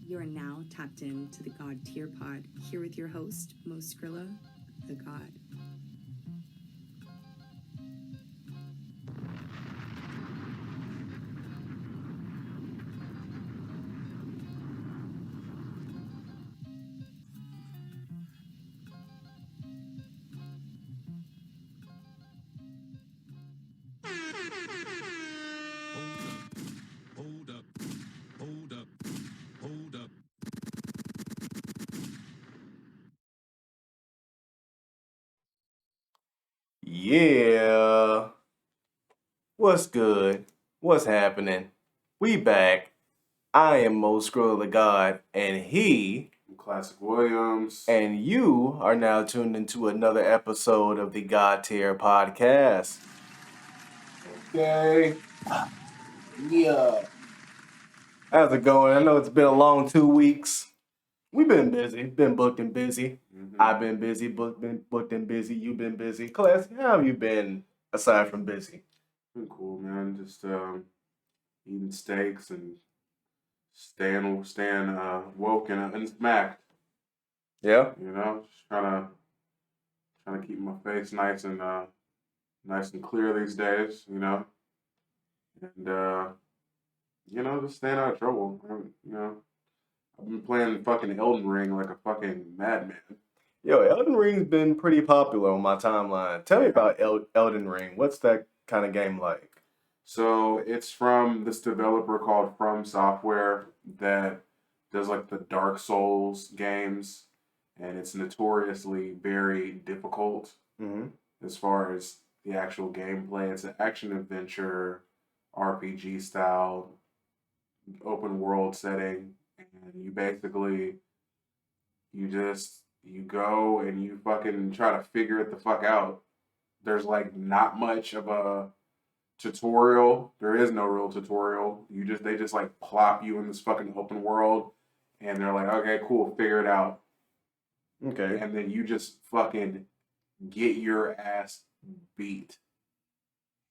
You are now tapped into the God Tier Pod, here with your host, MoSkrilla, the God. Hold up, hold up, hold up. Yeah. What's good? What's happening? We back. I am MoSkrilla the God, and he Classic Williams. and you are now tuned into another episode of the God Tier Podcast. Okay. Yeah. How's it going? I know it's been a long 2 weeks. We've been busy. Been booked and busy. I've been busy, booked and busy. You've been busy. Classic, how have you been aside from busy? Been cool, man. Just eating steaks and staying woke and unsmacked. Yeah? You know, just trying to keep my face nice and clear these days. And just staying out of trouble. I've been playing fucking Elden Ring like a fucking madman. Yo, Elden Ring's been pretty popular on my timeline. Tell me about Elden Ring. What's that kind of game like? So it's from this developer called From Software that does like the Dark Souls games, and it's notoriously very difficult Mm-hmm. as far as the actual gameplay. It's an action adventure RPG style open world setting, and you go and you fucking try to figure it the fuck out. There's like not much of a tutorial. There is no real tutorial. They just like plop you in this fucking open world, and they're like, okay, cool, figure it out. Okay. And then you just fucking get your ass beat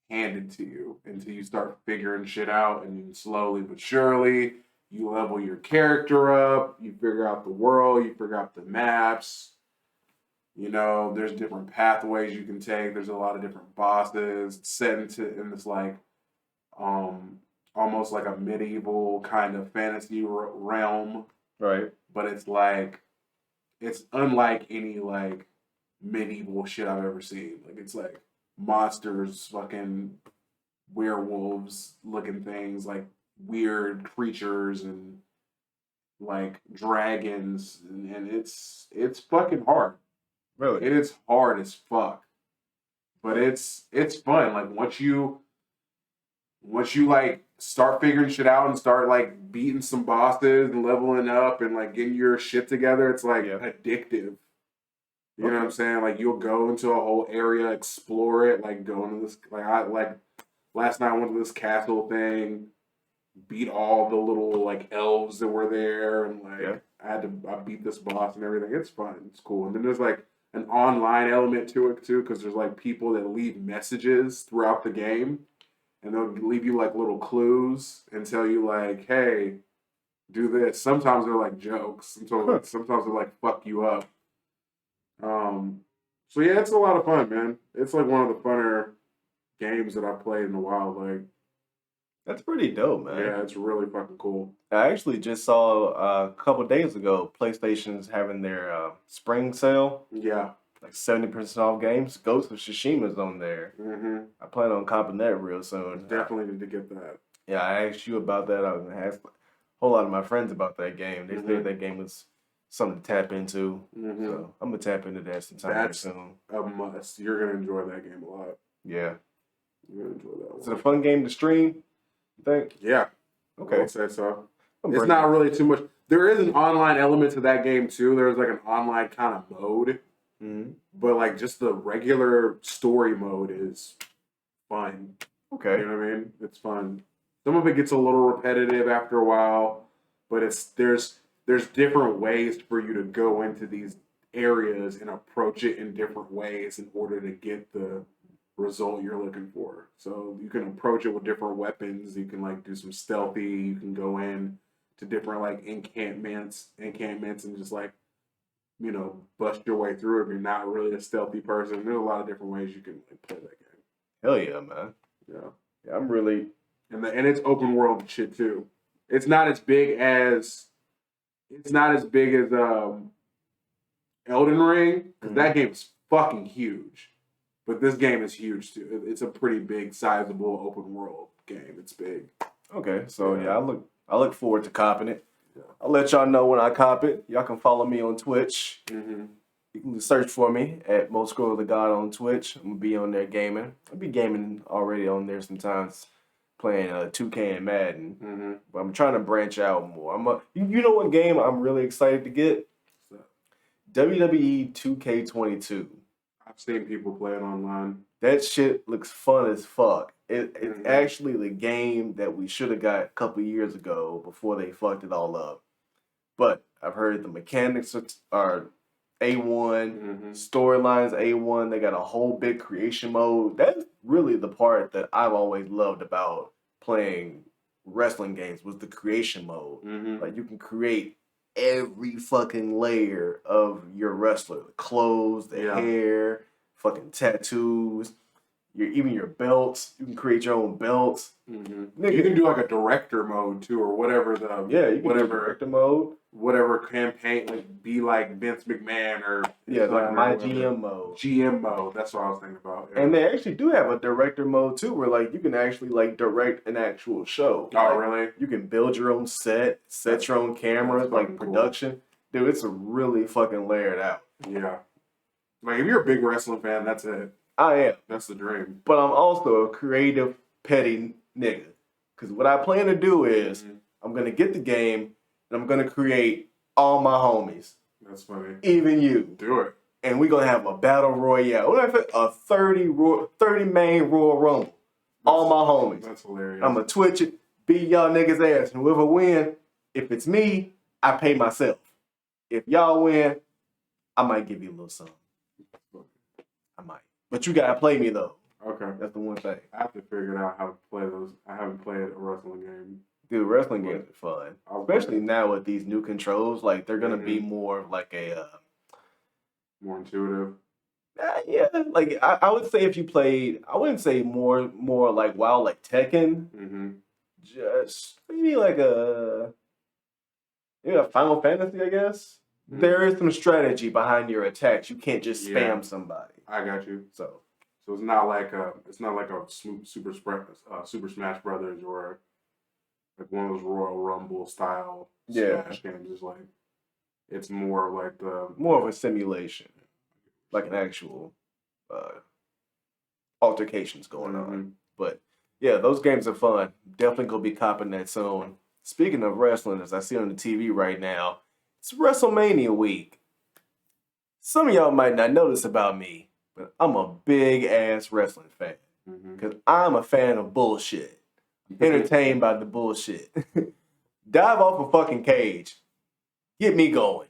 handed to you until you start figuring shit out, and you slowly but surely you level your character up, you figure out the world, you figure out the maps. There's different pathways you can take. There's a lot of different bosses. It's set in this like um almost like a medieval kind of fantasy realm, Right. but it's unlike any like medieval shit I've ever seen. Like it's like monsters, fucking werewolves looking things, like weird creatures and like dragons, and it's fucking hard. Really? It is hard as fuck, but it's fun. Like once you like start figuring shit out and start like beating some bosses and leveling up and like getting your shit together, it's like addictive. You know what I'm saying? Like you'll go into a whole area, explore it, like go into this like last night I went to this castle thing, beat all the little like elves that were there, and like I beat this boss and everything. It's fun. It's cool. And then there's like an online element to it too, because there's like people that leave messages throughout the game, and they'll leave you like little clues and tell you like, hey, do this. Sometimes they're like jokes. Sometimes they're like fuck you up. So yeah, it's a lot of fun, man. It's like one of the funner games that I've played in a while. Like, That's pretty dope, man. yeah, it's really fucking cool. I actually just saw a couple days ago PlayStation's having their spring sale. Yeah. Like 70% off games. Ghost of Tsushima's on there. Mm-hmm. I plan on copping that real soon. Definitely need to get that. Yeah, I asked you about that. I was gonna ask a whole lot of my friends about that game. They said that game was something to tap into. Mm-hmm. So I'm gonna tap into that sometime soon. A must. You're gonna enjoy that game a lot. Yeah. You're gonna enjoy that one. Is it a fun game to stream, you think? Yeah. Okay. I would say so. It's not really too much. There is an online element to that game too. There's like an online kind of mode. Mm-hmm. But like just the regular story mode is fun. Okay. You know what I mean? It's fun. Some of it gets a little repetitive after a while, but there's different ways for you to go into these areas and approach it in different ways in order to get the result you're looking for. So you can approach it with different weapons. You can like do some stealthy. You can go in to different like encampments, and just like bust your way through if you're not really a stealthy person. There's a lot of different ways you can like, play that game. Hell yeah, man. Yeah, I'm really and it's open world shit too. It's not as big as Elden Ring, because that game is fucking huge. But this game is huge too. It's a pretty big, sizable open world game. It's big. Okay, so yeah, I look forward to copping it. Yeah. I'll let y'all know when I cop it. Y'all can follow me on Twitch. Mm-hmm. You can search for me at MoSkrilla the God on Twitch. I'm gonna be on there gaming. I'll be gaming already on there sometimes, playing 2K and Madden. Mm-hmm. But I'm trying to branch out more. You know what game I'm really excited to get? WWE 2K22. I've seen people play it online. That shit looks fun as fuck. It's actually the game that we should have got a couple years ago before they fucked it all up. But I've heard the mechanics are A1, storylines A1. They got a whole big creation mode. That's really the part that I've always loved about playing wrestling games was the creation mode. Mm-hmm. Like you can create every fucking layer of your wrestler. The clothes, the hair, fucking tattoos, even your belts. You can create your own belts. Mm-hmm. You can do like a director mode too, or whatever you can do director mode. Whatever campaign, like be like Vince McMahon or like my GM mode. GM mode. That's what I was thinking about. Yeah. And they actually do have a director mode too, where like you can actually like direct an actual show. Oh, like, really? You can build your own set your own cameras, like production. Cool. Dude, it's really fucking layered out. Yeah. Like if you're a big wrestling fan, that's it. I am. That's the dream. But I'm also a creative, petty nigga. Because what I plan to do is I'm going to get the game and I'm going to create all my homies. That's funny. Even you. Do it. And we're going to have a battle royale. What if it a 30 main Royal Rumble? All my homies. That's hilarious. I'm going to Twitch it, beat y'all niggas ass. And whoever win, if it's me, I pay myself. If y'all win, I might give you a little something. I might. But you gotta play me though. Okay. That's the one thing. I have to figure out how to play those. I haven't played a wrestling game. Dude, wrestling games are fun. Especially now with these new controls. Like they're gonna be more like a more intuitive. Yeah. Like I would say if you played, I wouldn't say more like WoW like Tekken. Mm-hmm. Just maybe like a Final Fantasy, I guess. Mm-hmm. There is some strategy behind your attacks. You can't just spam somebody. I got you. So it's not like a Super Smash Brothers or like one of those Royal Rumble style Smash games. It's like it's more like more of a simulation, like an actual altercations going on. But yeah, those games are fun. Definitely gonna be copping that soon. Speaking of wrestling, as I see on the TV right now, it's WrestleMania week. Some of y'all might not know this about me, but I'm a big ass wrestling fan. Because I'm a fan of bullshit. Entertained by the bullshit. Dive off a fucking cage. Get me going.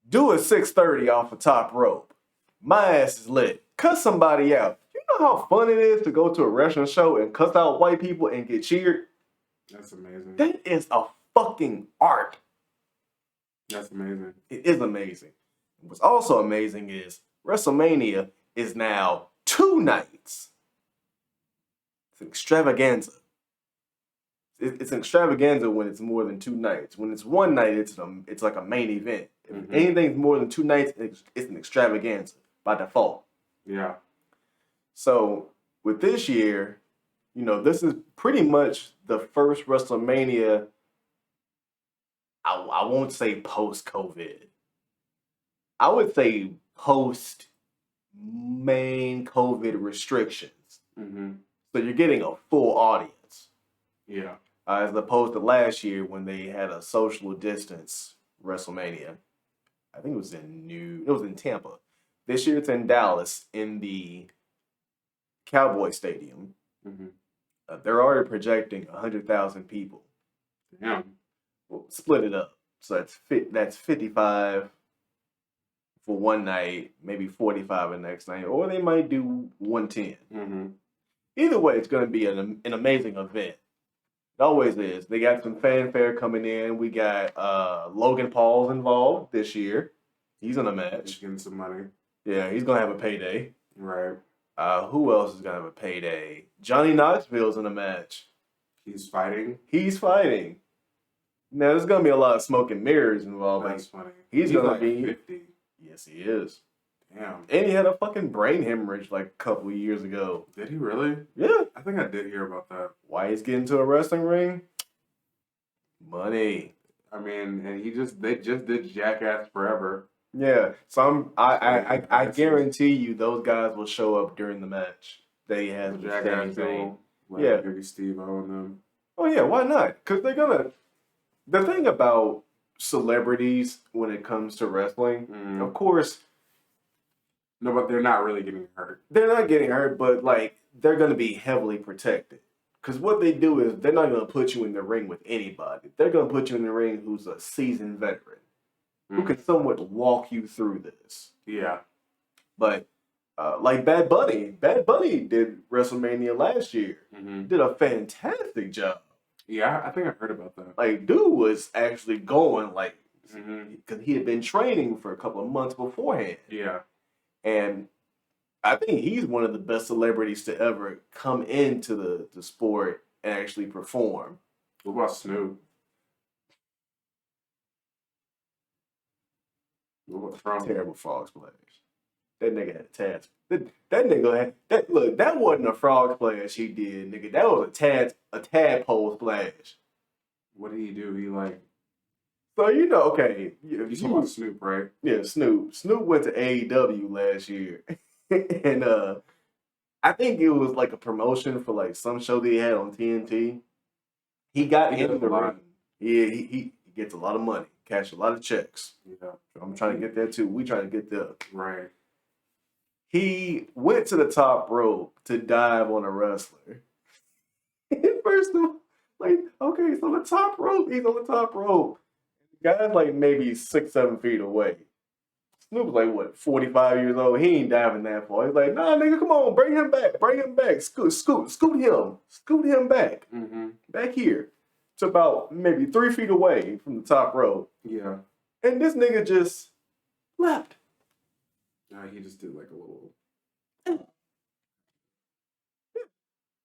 Do a 630 off a top rope. My ass is lit. Cuss somebody out. You know how fun it is to go to a wrestling show and cuss out white people and get cheered? That's amazing. That is a fucking art. That's amazing. It is amazing. What's also amazing is WrestleMania is now 2 nights. It's an extravaganza. It's an extravaganza when it's more than 2 nights. When it's 1 night, it's like a main event. If anything's more than 2 nights, it's an extravaganza by default. Yeah. So with this year, this is pretty much the first WrestleMania. I won't say post-COVID. I would say post-main COVID restrictions. So you're getting a full audience. Yeah. As opposed to last year when they had a social distance WrestleMania. I think it was in Tampa. This year it's in Dallas in the Cowboy Stadium. They're already projecting 100,000 people. Damn. Well, split it up. So that's 55 for 1 night, maybe 45 the next night, or they might do 110. Either way, it's going to be an amazing event. It always is. They got some fanfare coming in. We got Logan Paul's involved this year. He's in a He's match. getting some money. Yeah, he's gonna have a payday. Right. Who else is gonna have a payday? Johnny Knoxville's in a match. He's fighting. He's fighting. Now there's gonna be a lot of smoke and mirrors involved. That's funny. He's gonna like be 50. Yes, he is. Damn. And he had a fucking brain hemorrhage like a couple of years ago. Did he really? Yeah. I think I did hear about that. Why he's getting to a wrestling ring? Money. I mean, and they just did Jackass Forever. Yeah. So I guarantee you those guys will show up during the match. They have the same Jackass thing. like Yeah. maybe Steve-O and them. Oh yeah, why not? Because they're gonna. The thing about celebrities when it comes to wrestling, of course, No, but they're not really getting hurt. they're not getting hurt, but like they're gonna be heavily protected. Because what they do is they're not gonna put you in the ring with anybody. They're gonna put you in the ring who's a seasoned veteran, who can somewhat walk you through this. Yeah. But like Bad Bunny did WrestleMania last year. Did a fantastic job. Yeah, I think I've heard about that. Like, dude was actually going like, because he had been training for a couple of months beforehand. Yeah. And I think he's one of the best celebrities to ever come into the sport and actually perform. What about Snoop? What about Trump? Terrible frog splash. That nigga had a task. That nigga had that. Look, that wasn't a frog splash he did, nigga. That was a tadpole splash. What did he do? He like. So you know, okay. You talking about Snoop, right? Yeah, Snoop. Snoop went to AEW last year, and I think it was like a promotion for like some show that he had on TNT. He got in the ring. Yeah, he gets a lot of money, cash a lot of checks. Yeah. I'm trying to get there too. We trying to get there. Right. He went to the top rope to dive on a wrestler. First of all, like, okay, so the top rope, he's on the top rope. The guy's like maybe 6-7 feet away. Snoop's like, what, 45 years old? He ain't diving that far. He's like, nah, nigga, come on, bring him back. Scoot him back. Back here. To about maybe 3 feet away from the top rope. Yeah. And this nigga just left. No, he just did like a little.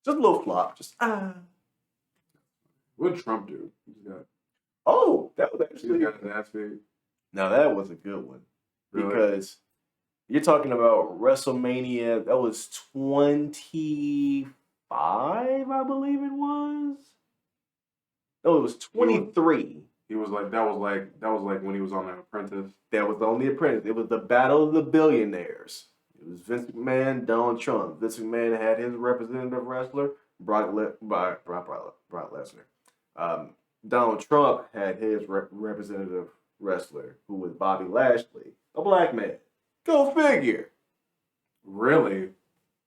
Just a little flop. Just What did Trump do? Oh, that was He actually. got his ass beat. Now that was a good one. Really? Because you're talking about WrestleMania. That was 25, I believe it was. No, it was 23. He was like that was like when he was on The Apprentice. That was on The Apprentice. It was the Battle of the Billionaires. It was Vince McMahon, Donald Trump. Vince McMahon had his representative wrestler, Brock Lesnar. Donald Trump had his representative wrestler, who was Bobby Lashley, a black man. Go figure. Really?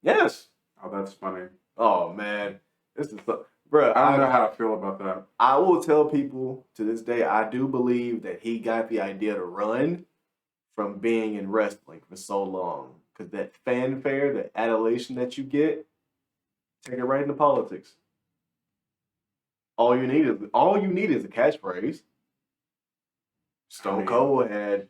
Yes. Oh, that's funny. Oh man, this is bro. I don't know how to feel about that. I will tell people to this day, I do believe that he got the idea to run from being in wrestling for so long. Because that fanfare, that adulation that you get, take it right into politics. All you need is a catchphrase. Stone Cold had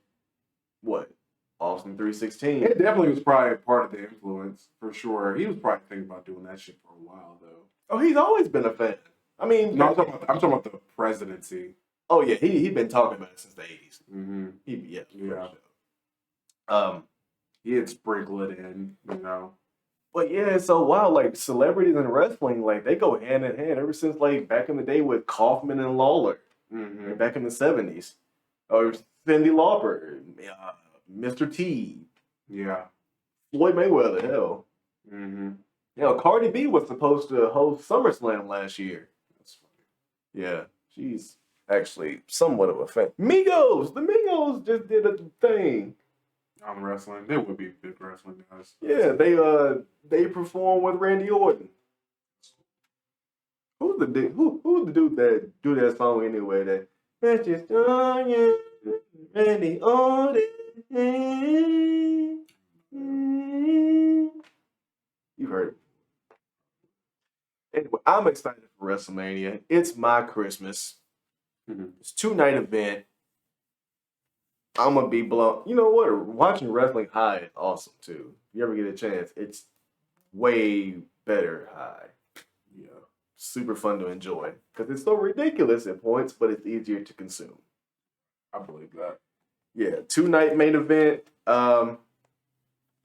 what? Austin 316. It definitely was probably part of the influence, for sure. He was probably thinking about doing that shit for a while, though. Oh, he's always been a fan. I mean, no, I'm talking about the presidency. Oh yeah, he'd been talking about it since the 80s. Mm-hmm. Yeah. Sure. He had sprinkled it in, you know. But yeah, it's so wild. Like celebrities in wrestling, like they go hand in hand ever since like back in the day with Kaufman and Lawler, back in the 70s, or Cyndi Lauper, Mr. T, Floyd Mayweather, hell. You know, Cardi B was supposed to host SummerSlam last year. That's funny. Yeah, she's actually somewhat of a fan. The Migos just did a thing. On wrestling, they would be big wrestling guys. Yeah, they perform with Randy Orton. Who's the dude that do that song anyway? That's just Randy Orton. You heard it. Anyway, I'm excited for WrestleMania. It's my Christmas. It's a 2-night event. I'm gonna be blown. You know what? Watching wrestling high is awesome too. If you ever get a chance, it's way better high. Yeah. Super fun to enjoy because it's so ridiculous at points, but it's easier to consume. I believe that. Yeah, 2-night main event. I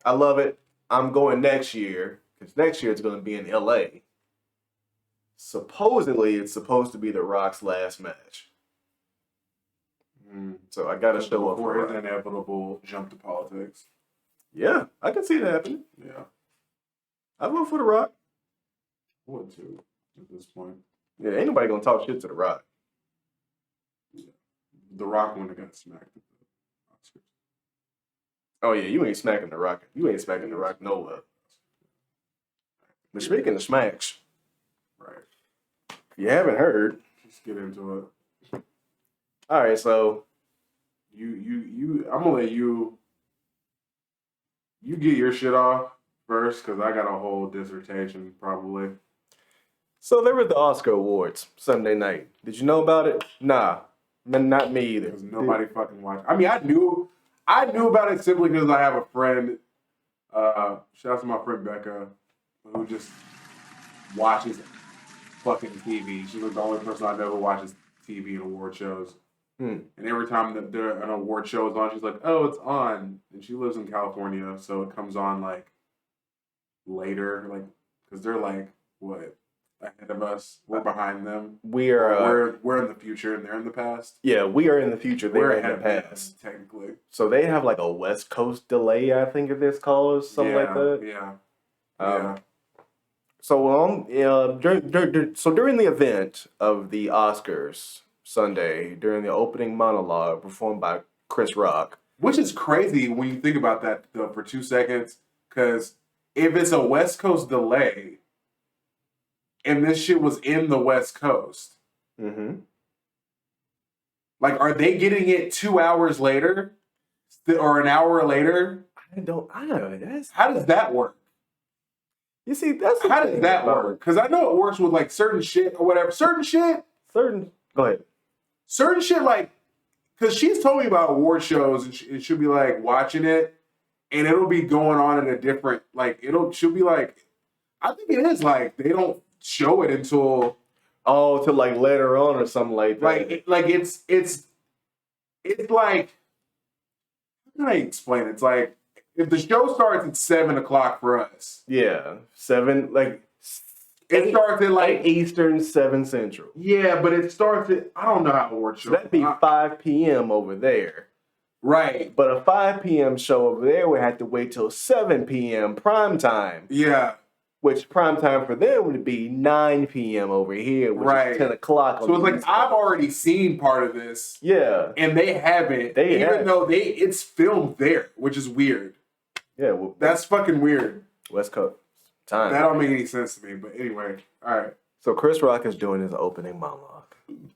love it. I'm going next year because next year it's going to be in LA. Supposedly, it's supposed to be The Rock's last match. So I got to show up for his it. inevitable jump to politics. Yeah, I can see it happening. Yeah. I vote for The Rock. Would too at this point. Yeah, ain't nobody going to talk shit to The Rock. Yeah. The Rock wouldn't have got smacked at the Oscars. Oh, yeah, you ain't smacking The Rock. You ain't smacking The Rock nowhere. But speaking of smacks, right? If you haven't heard, let's get into it. All right, so I'm gonna let you get your shit off first because I got a whole dissertation probably. So there were the Oscar Awards Sunday night. Did you know about it? Nah, not me either. Because nobody fucking watched. I mean, I knew about it simply because I have a friend. Shout out to my friend Becca, who just watches fucking TV. She's like the only person I know who watches TV and award shows. And every time that an award show is on, she's like, "Oh, it's on." And she lives in California, so it comes on like later, like because they're like what ahead of us. We're behind them. We're in the future and they're in the past. Yeah, we are in the future. They're in the past, technically. So they have like a West Coast delay, I think it is called, something like that. Yeah. So during the event of the Oscars Sunday, during the opening monologue performed by Chris Rock, which is crazy when you think about that though, for 2 seconds, because if it's a West Coast delay, and this shit was in the West Coast, like, are they getting it 2 hours later, or an hour later? I don't know. How does that work? You see, that's how does that work? Because I know it works with like certain shit or whatever. Go ahead. Certain shit, like, because she's told me about award shows, and she'll be like watching it, and it'll be going on in a different, like, she'll be like, I think it is like they don't show it until till like later on or something like that. It's like, how can I explain it? It's like if the show starts at 7 o'clock for us. Yeah, 7 like. It starts at like 8 Eastern, 7 Central. Yeah, but it starts at, I don't know how award shows. So that'd be 5 p.m. over there. Right. But a 5 p.m. show over there would have to wait till 7 p.m. prime time. Yeah. Which prime time for them would be 9 p.m. over here, which is 10 o'clock. So it's like, I've already seen part of this. Yeah. And they haven't. Even though it's filmed there, which is weird. Yeah. Well, that's fucking weird. West Coast time. That don't make any sense to me. But anyway, all right. So Chris Rock is doing his opening monologue. You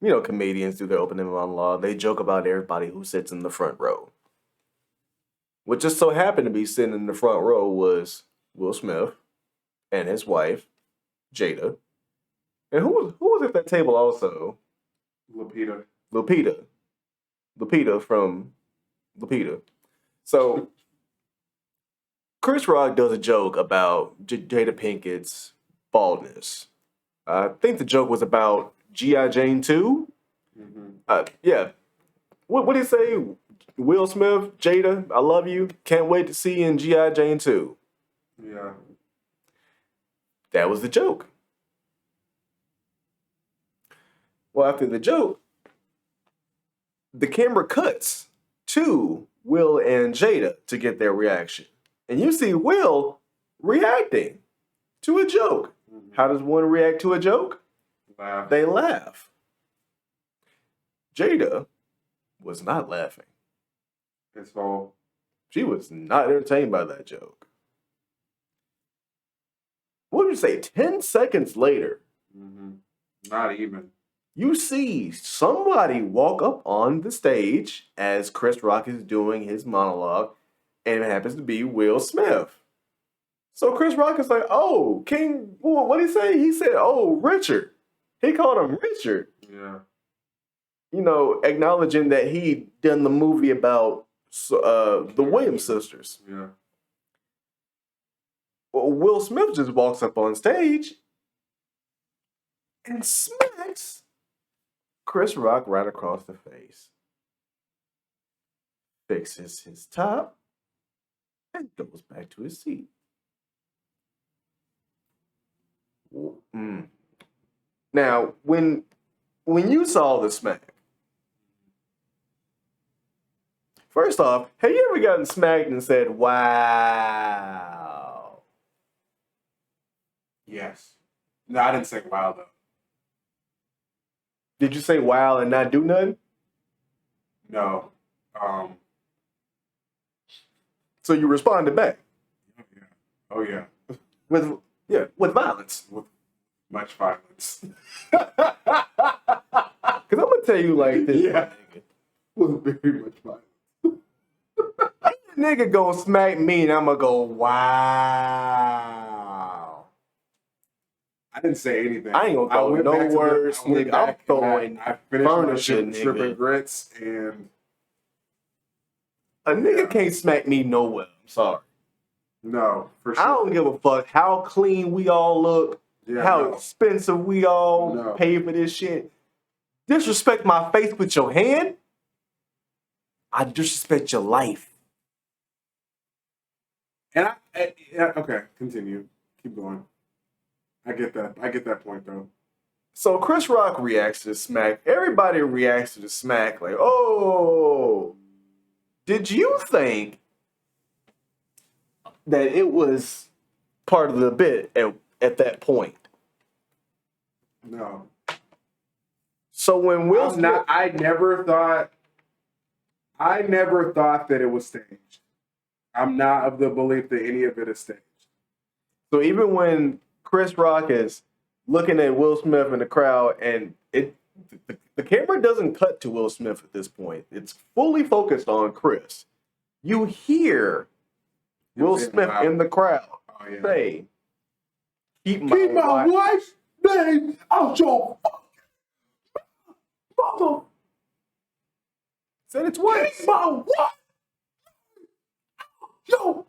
know, comedians do their opening monologue. They joke about everybody who sits in the front row. What just so happened to be sitting in the front row was Will Smith and his wife, Jada. And who was at that table also? Lupita from Lupita. So Chris Rock does a joke about Jada Pinkett's baldness. I think the joke was about G.I. Jane 2. Yeah. What did he say? Will Smith, Jada, I love you. Can't wait to see you in G.I. Jane 2. Yeah. That was the joke. Well, after the joke, the camera cuts to Will and Jada to get their reaction. And you see Will reacting to a joke. How does one react to a joke? Laugh. They laugh. Jada was not laughing. So she was not entertained by that joke. What would you say? 10 seconds later, not even. You see somebody walk up on the stage as Chris Rock is doing his monologue, and it happens to be Will Smith. So Chris Rock is like, oh, King, what did he say? He said, oh, Richard. He called him Richard. Yeah. You know, acknowledging that he done the movie about the Williams sisters. Yeah. Well, Will Smith just walks up on stage and smacks Chris Rock right across the face. Fixes his top and goes back to his seat. Now, when you saw the smack, first off, have you ever gotten smacked and said, wow? Yes. No, I didn't say wow though. Did you say wow and not do nothing? No. So you responded back Oh yeah. with violence. With much violence. Because I'm gonna tell you like this, Yeah. With very much violence. nigga gonna smack me and I'm gonna go, wow. I didn't say anything. I ain't gonna throw went no back to words, I went nigga. back I'm throwing I finished my furniture, shrimp nigga. and grits, and A nigga can't smack me nowhere. I'm sorry. no, for sure. I don't give a fuck how clean we all look, Yeah, how no. expensive we all No. pay for this shit. Disrespect my face with your hand, I disrespect your life. And okay, continue. Keep going. I get that. I get that point though. So Chris Rock reacts to the smack. Everybody reacts to the smack like, oh, did you think that it was part of the bit at that point? No. So when Will Smith, I never thought that it was staged. I'm not of the belief that any of it is staged. so even when Chris Rock is looking at Will Smith in the crowd, and the camera doesn't cut to Will Smith at this point. It's fully focused on Chris. You hear Will Smith in the crowd say, keep my wife's name out your mother. Said it twice. Keep my wife. Yo.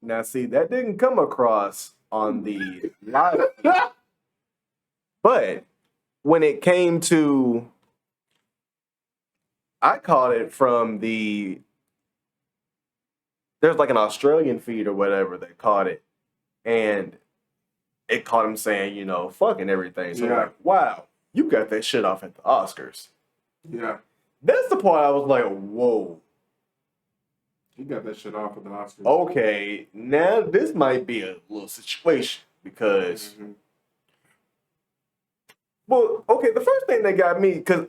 Now, see, that didn't come across on the live feed. But when it came to, I caught it from there's like an Australian feed or whatever that caught it. And it caught him saying, you know, fucking everything. So Yeah. like, wow, you got that shit off at the Oscars. Yeah. That's the part I was like, whoa. He got that shit off of the Oscars. Okay, now this might be a little situation because, Mm-hmm. well, okay, the first thing that got me, because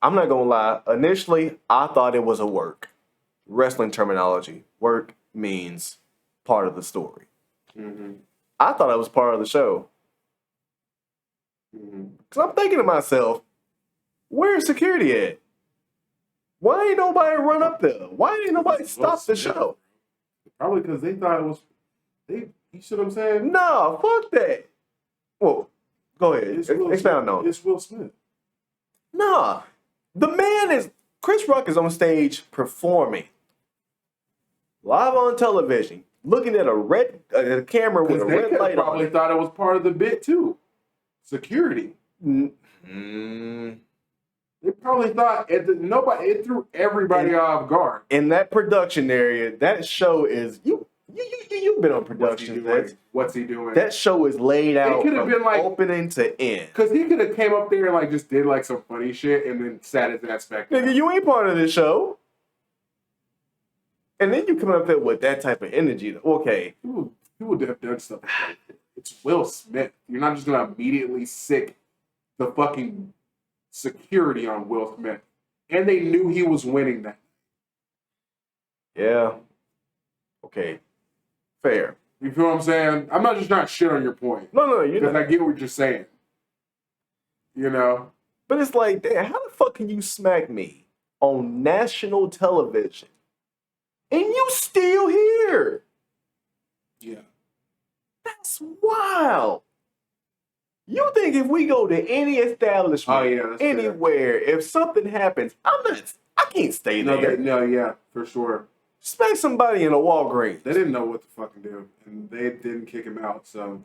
I'm not going to lie, initially I thought it was a work. Wrestling terminology. Work means part of the story. Mm-hmm. I thought it was part of the show. Mm-hmm. Because I'm thinking to myself, where's security at? Why ain't nobody run up there? Why ain't nobody stop the show? Probably because they thought it was. You see what I'm saying? Nah, fuck that. Well, go ahead. Expound on it. It's Will Smith. Nah, Chris Rock is on stage performing live on television, looking at a camera with a They red light on probably it. thought it was part of the bit too. Security. They probably thought it threw everybody off guard. In that production area, that show is you've been on production. What's he doing? That show is laid out could have from been like opening to end. Because he could have came up there and like just did like some funny shit and then sat his ass back down. Nigga, you ain't part of this show. And then you come up there with that type of energy. Okay. People would have done stuff like that. It's Will Smith. You're not just gonna immediately sick the fucking security on Will Smith. And they knew he was winning that. Yeah. Okay. Fair. You feel what I'm saying? I'm not just trying to shit on your point. No, you Because know. I get what you're saying. You know? But it's like, damn, how the fuck can you smack me on national television and you still here. Yeah. That's wild. You think if we go to any establishment, that's anywhere, if something happens, I can't stay there. Yeah, for sure. Smack somebody in a Walgreens. They didn't know what to fucking do, and they didn't kick him out. So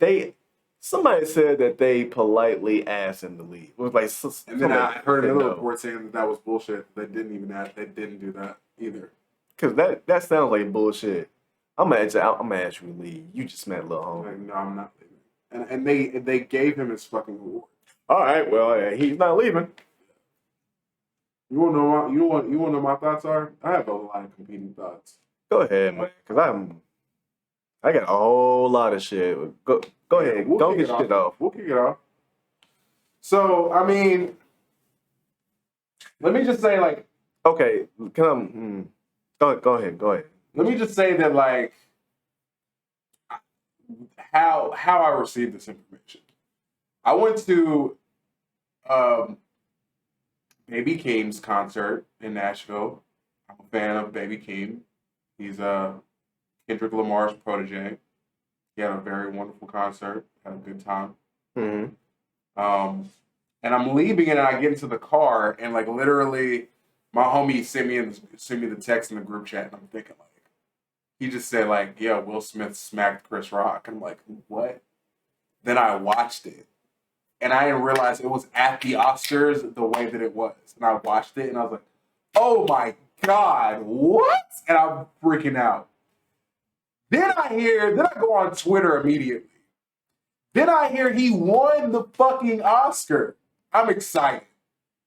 somebody said that they politely asked him to leave. It was like, and then I heard another report saying that was bullshit. They didn't do that either. Because that sounds like bullshit. I'm gonna ask you to leave. You just met little homie. Like, no, I'm not leaving. And they gave him his fucking reward. All right, well, he's not leaving. You want to know my thoughts are? I have a lot of competing thoughts. Go ahead, man, because I got a whole lot of shit. Go ahead. Don't get shit off. We'll kick it off. So, I mean, let me just say, like, okay, go ahead. Let me just say that, like, how I received this information. I went to Baby Keem's concert in Nashville. I'm a fan of Baby Keem. He's Kendrick Lamar's protege. He had a very wonderful concert. Had a good time. Mm-hmm. And I'm leaving and I get into the car and like literally my homie sent me the text in the group chat and I'm thinking like, he just said like, yeah, Will Smith smacked Chris Rock. And I'm like, what? Then I watched it. And I didn't realize it was at the Oscars the way that it was. And I watched it and I was like, oh my God, what? And I'm freaking out. Then I go on Twitter immediately. Then I hear he won the fucking Oscar. I'm excited.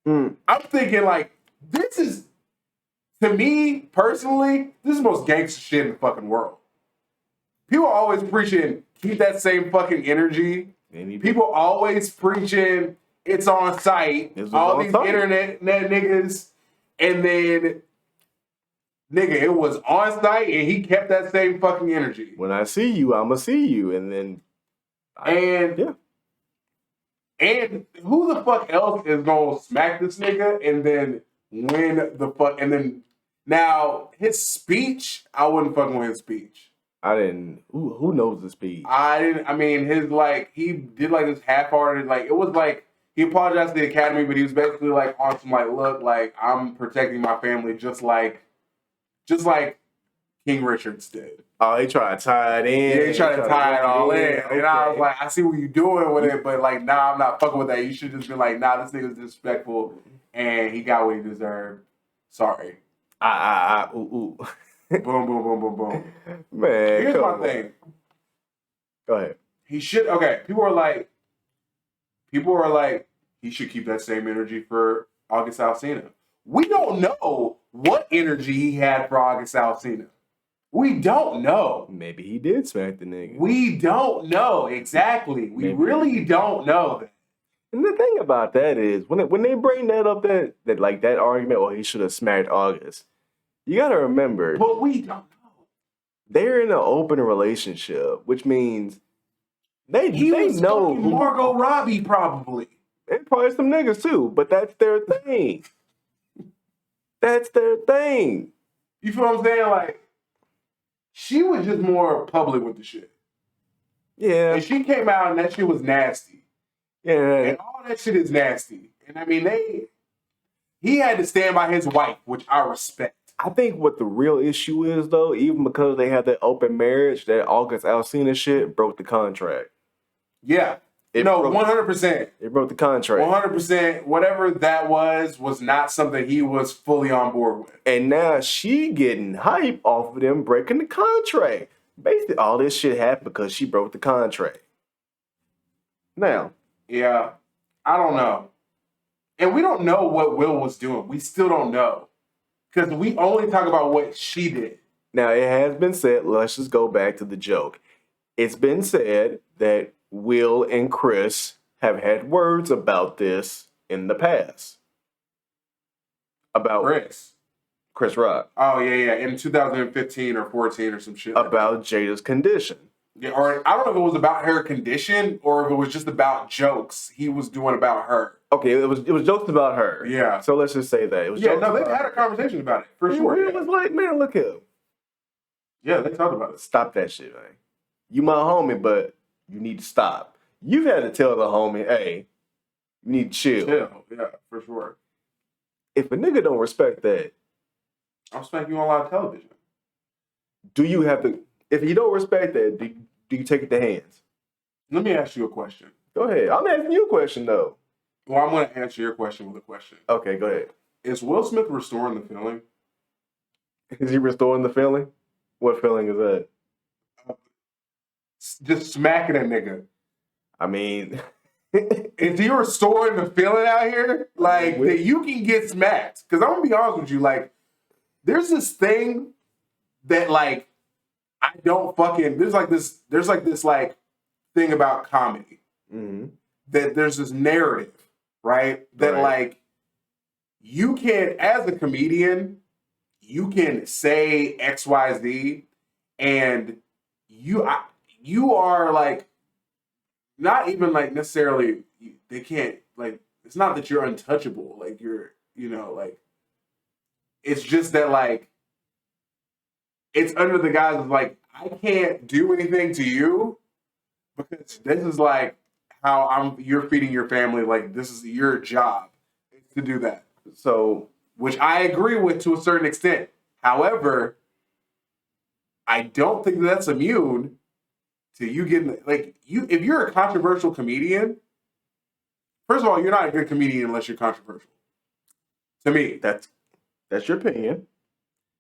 I'm thinking like, this is, to me personally, this is the most gangster shit in the fucking world. People are always preaching, keep that same fucking energy. People always preaching, it's on site. All these internet niggas. And then, nigga, it was on site and he kept that same fucking energy. When I see you, I'ma see you. And then, And who the fuck else is gonna smack this nigga and then win the fuck? And then now his speech, I wouldn't fucking with his speech. I didn't. Who knows the speech? I didn't. I mean, his like he did like this half-hearted. Like it was like he apologized to the Academy, but he was basically like on some like, look, like I'm protecting my family, just like King Richards did. Oh, he tried to tie it in. Yeah, he tried to tie it all in. Okay. And I was like, I see what you're doing with it, but like, nah, I'm not fucking with that. You should just be like, nah, this nigga's disrespectful, and he got what he deserved. Sorry. Ooh. Boom, boom, boom, boom, boom. Man, here's my thing. Go ahead. He should. Okay, people are like, he should keep that same energy for August Alsina. We don't know what energy he had for August Alsina. We don't know. Maybe he did smack the nigga. We don't know exactly. We really don't know that. And the thing about that is, when they bring that up, that like that argument, he should have smacked August. You gotta remember. But we don't know. They're in an open relationship, which means they know who Margot Robbie probably. And probably some niggas too, but that's their thing. That's their thing. You feel what I'm saying? Like, she was just more public with the shit. Yeah. And she came out and that shit was nasty. Yeah. And all that shit is nasty. And I mean, he had to stand by his wife, which I respect. I think what the real issue is, though, even because they had that open marriage, that August Alsina shit broke the contract. Yeah. 100%. It broke the contract. 100%. Whatever that was not something he was fully on board with. And now she getting hype off of them breaking the contract. Basically, all this shit happened because she broke the contract. Now. Yeah. I don't know. And we don't know what Will was doing. We still don't know. Because we only talk about what she did. Now, it has been said, let's just go back to the joke. It's been said that Will and Chris have had words about this in the past. About Chris Rock. Oh, yeah. In 2015 or 14 or some shit. About Jada's condition. Yeah, or I don't know if it was about her condition or if it was just about jokes he was doing about her. Okay, it was jokes about her. Yeah. So let's just say that. It was they've had a conversation about it, for sure. It was like, man, look here. Yeah, they talked about it. Stop that shit, man. You my homie, but you need to stop. You've had to tell the homie, hey, you need to chill. Yeah, for sure. If a nigga don't respect that, I'm spanking you on live television. do you have to? If you don't respect that, do you take it to hands? Let me ask you a question. Go ahead. I'm asking you a question though. Well, I'm going to answer your question with a question. Okay, go ahead. Is Will Smith restoring the feeling? Is he restoring the feeling? What feeling is that? Just smacking a nigga. I mean, Is he restoring the feeling out here? Like, that you can get smacked? Because I'm going to be honest with you. Like, there's this thing that, like, I don't fucking... There's like this thing about comedy. mm-hmm. That there's this narrative, right? That, like, you can, as a comedian, you can say X, Y, Z, and you are, like, not even, like, necessarily, they can't, like, it's not that you're untouchable. Like, you're, you know, like, it's just that, like, it's under the guise of, like, I can't do anything to you because this is, like, how you're feeding your family. Like, this is your job to do that. So, which I agree with to a certain extent. However, I don't think that's immune to you getting, like, if you're a controversial comedian, first of all, you're not a good comedian unless you're controversial. To me. That's your opinion.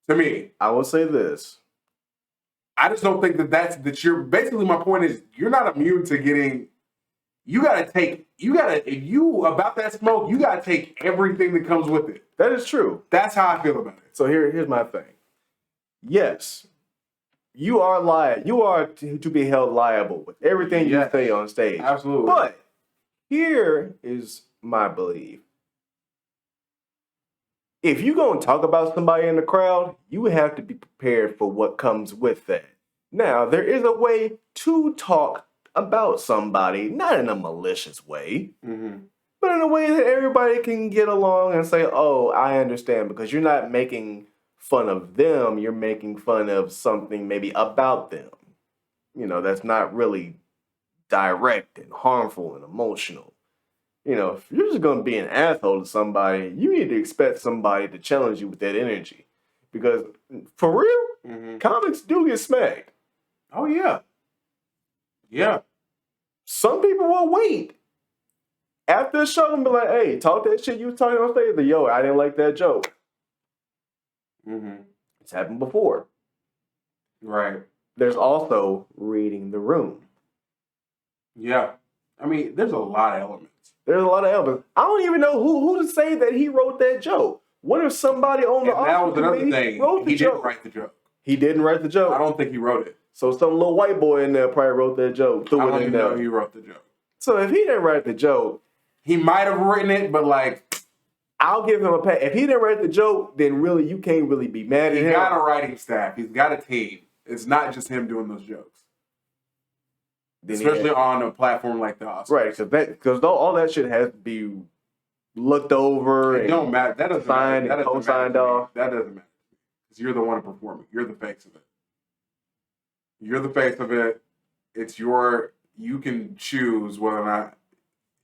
To me. I will say this. I just don't think that you're, basically my point is, you're not immune to getting, if you about that smoke, you gotta take everything that comes with it. That is true. That's how I feel about it. So here's my thing. Yes, you are You are to be held liable with everything you say on stage. Absolutely. But here is my belief. If you're going to talk about somebody in the crowd, you have to be prepared for what comes with that. Now, there is a way to talk about somebody, not in a malicious way, but in a way that everybody can get along and say, oh, I understand, because you're not making fun of them, you're making fun of something maybe about them. You know, that's not really direct and harmful and emotional. You know, if you're just going to be an asshole to somebody, you need to expect somebody to challenge you with that energy. Because, for real, comics do get smacked. Oh, yeah. Yeah. Some people will wait after the show and be like, hey, talk that shit you was talking on stage. Like, yo, I didn't like that joke. It's happened before. Right. There's also reading the room. Yeah. I mean, there's a lot of elements. There's a lot of elements. I don't even know who to say that he wrote that joke. What if somebody on the that was another committee thing. wrote the He joke? didn't write the joke. He didn't write the joke? I don't think he wrote it. So some little white boy in there probably wrote that joke. I don't even know he wrote the joke. So if he didn't write the joke, he might have written it, but like, I'll give him a pass. If he didn't write the joke, then really you can't really be mad at him. He's got a writing staff. He's got a team. It's not just him doing those jokes. Then especially on a platform like the Oscars. Right, because all that shit has to be looked over. It don't matter. That doesn't signed matter. and co-signed off. That doesn't matter. Because you're the one performing. You're the face of it. You're the face of it. It's you can choose whether or not,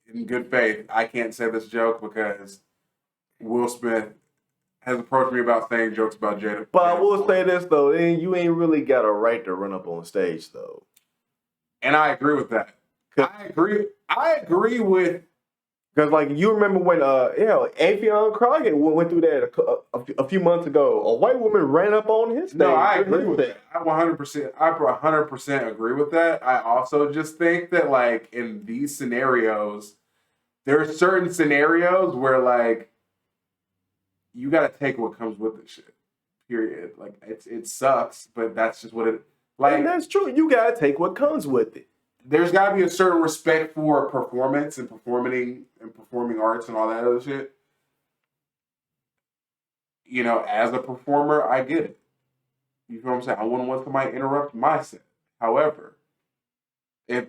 in good faith, I can't say this joke because Will Smith has approached me about saying jokes about Jada. But I will say this, though. You ain't really got a right to run up on stage, though. And I agree with that. I agree with... Because, like, you remember when, Afion Crockett went through that a few months ago. A white woman ran up on his stage. No, I agree with that. I 100% agree with that. I also just think that, like, in these scenarios, there are certain scenarios where, like, you got to take what comes with this shit. Period. Like, it sucks, but that's just what it... Like, and that's true. You got to take what comes with it. There's got to be a certain respect for performance and performing arts and all that other shit. You know, as a performer, I get it. You know what I'm saying? I wouldn't want somebody to interrupt my set. However, if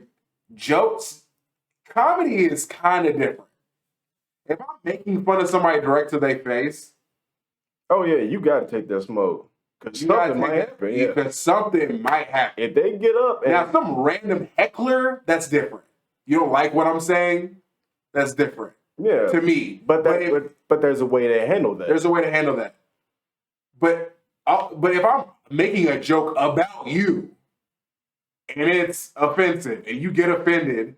comedy is kind of different. If I'm making fun of somebody direct to their face. Oh, yeah, you got to take that smoke. Because You gotta something might take happen. it Yeah. because something might happen. If they get up and Now, some random heckler, that's different. You don't like what I'm saying? That's different yeah, to me. but there's a way to handle that. There's a way to handle that. But if I'm making a joke about you and it's offensive and you get offended,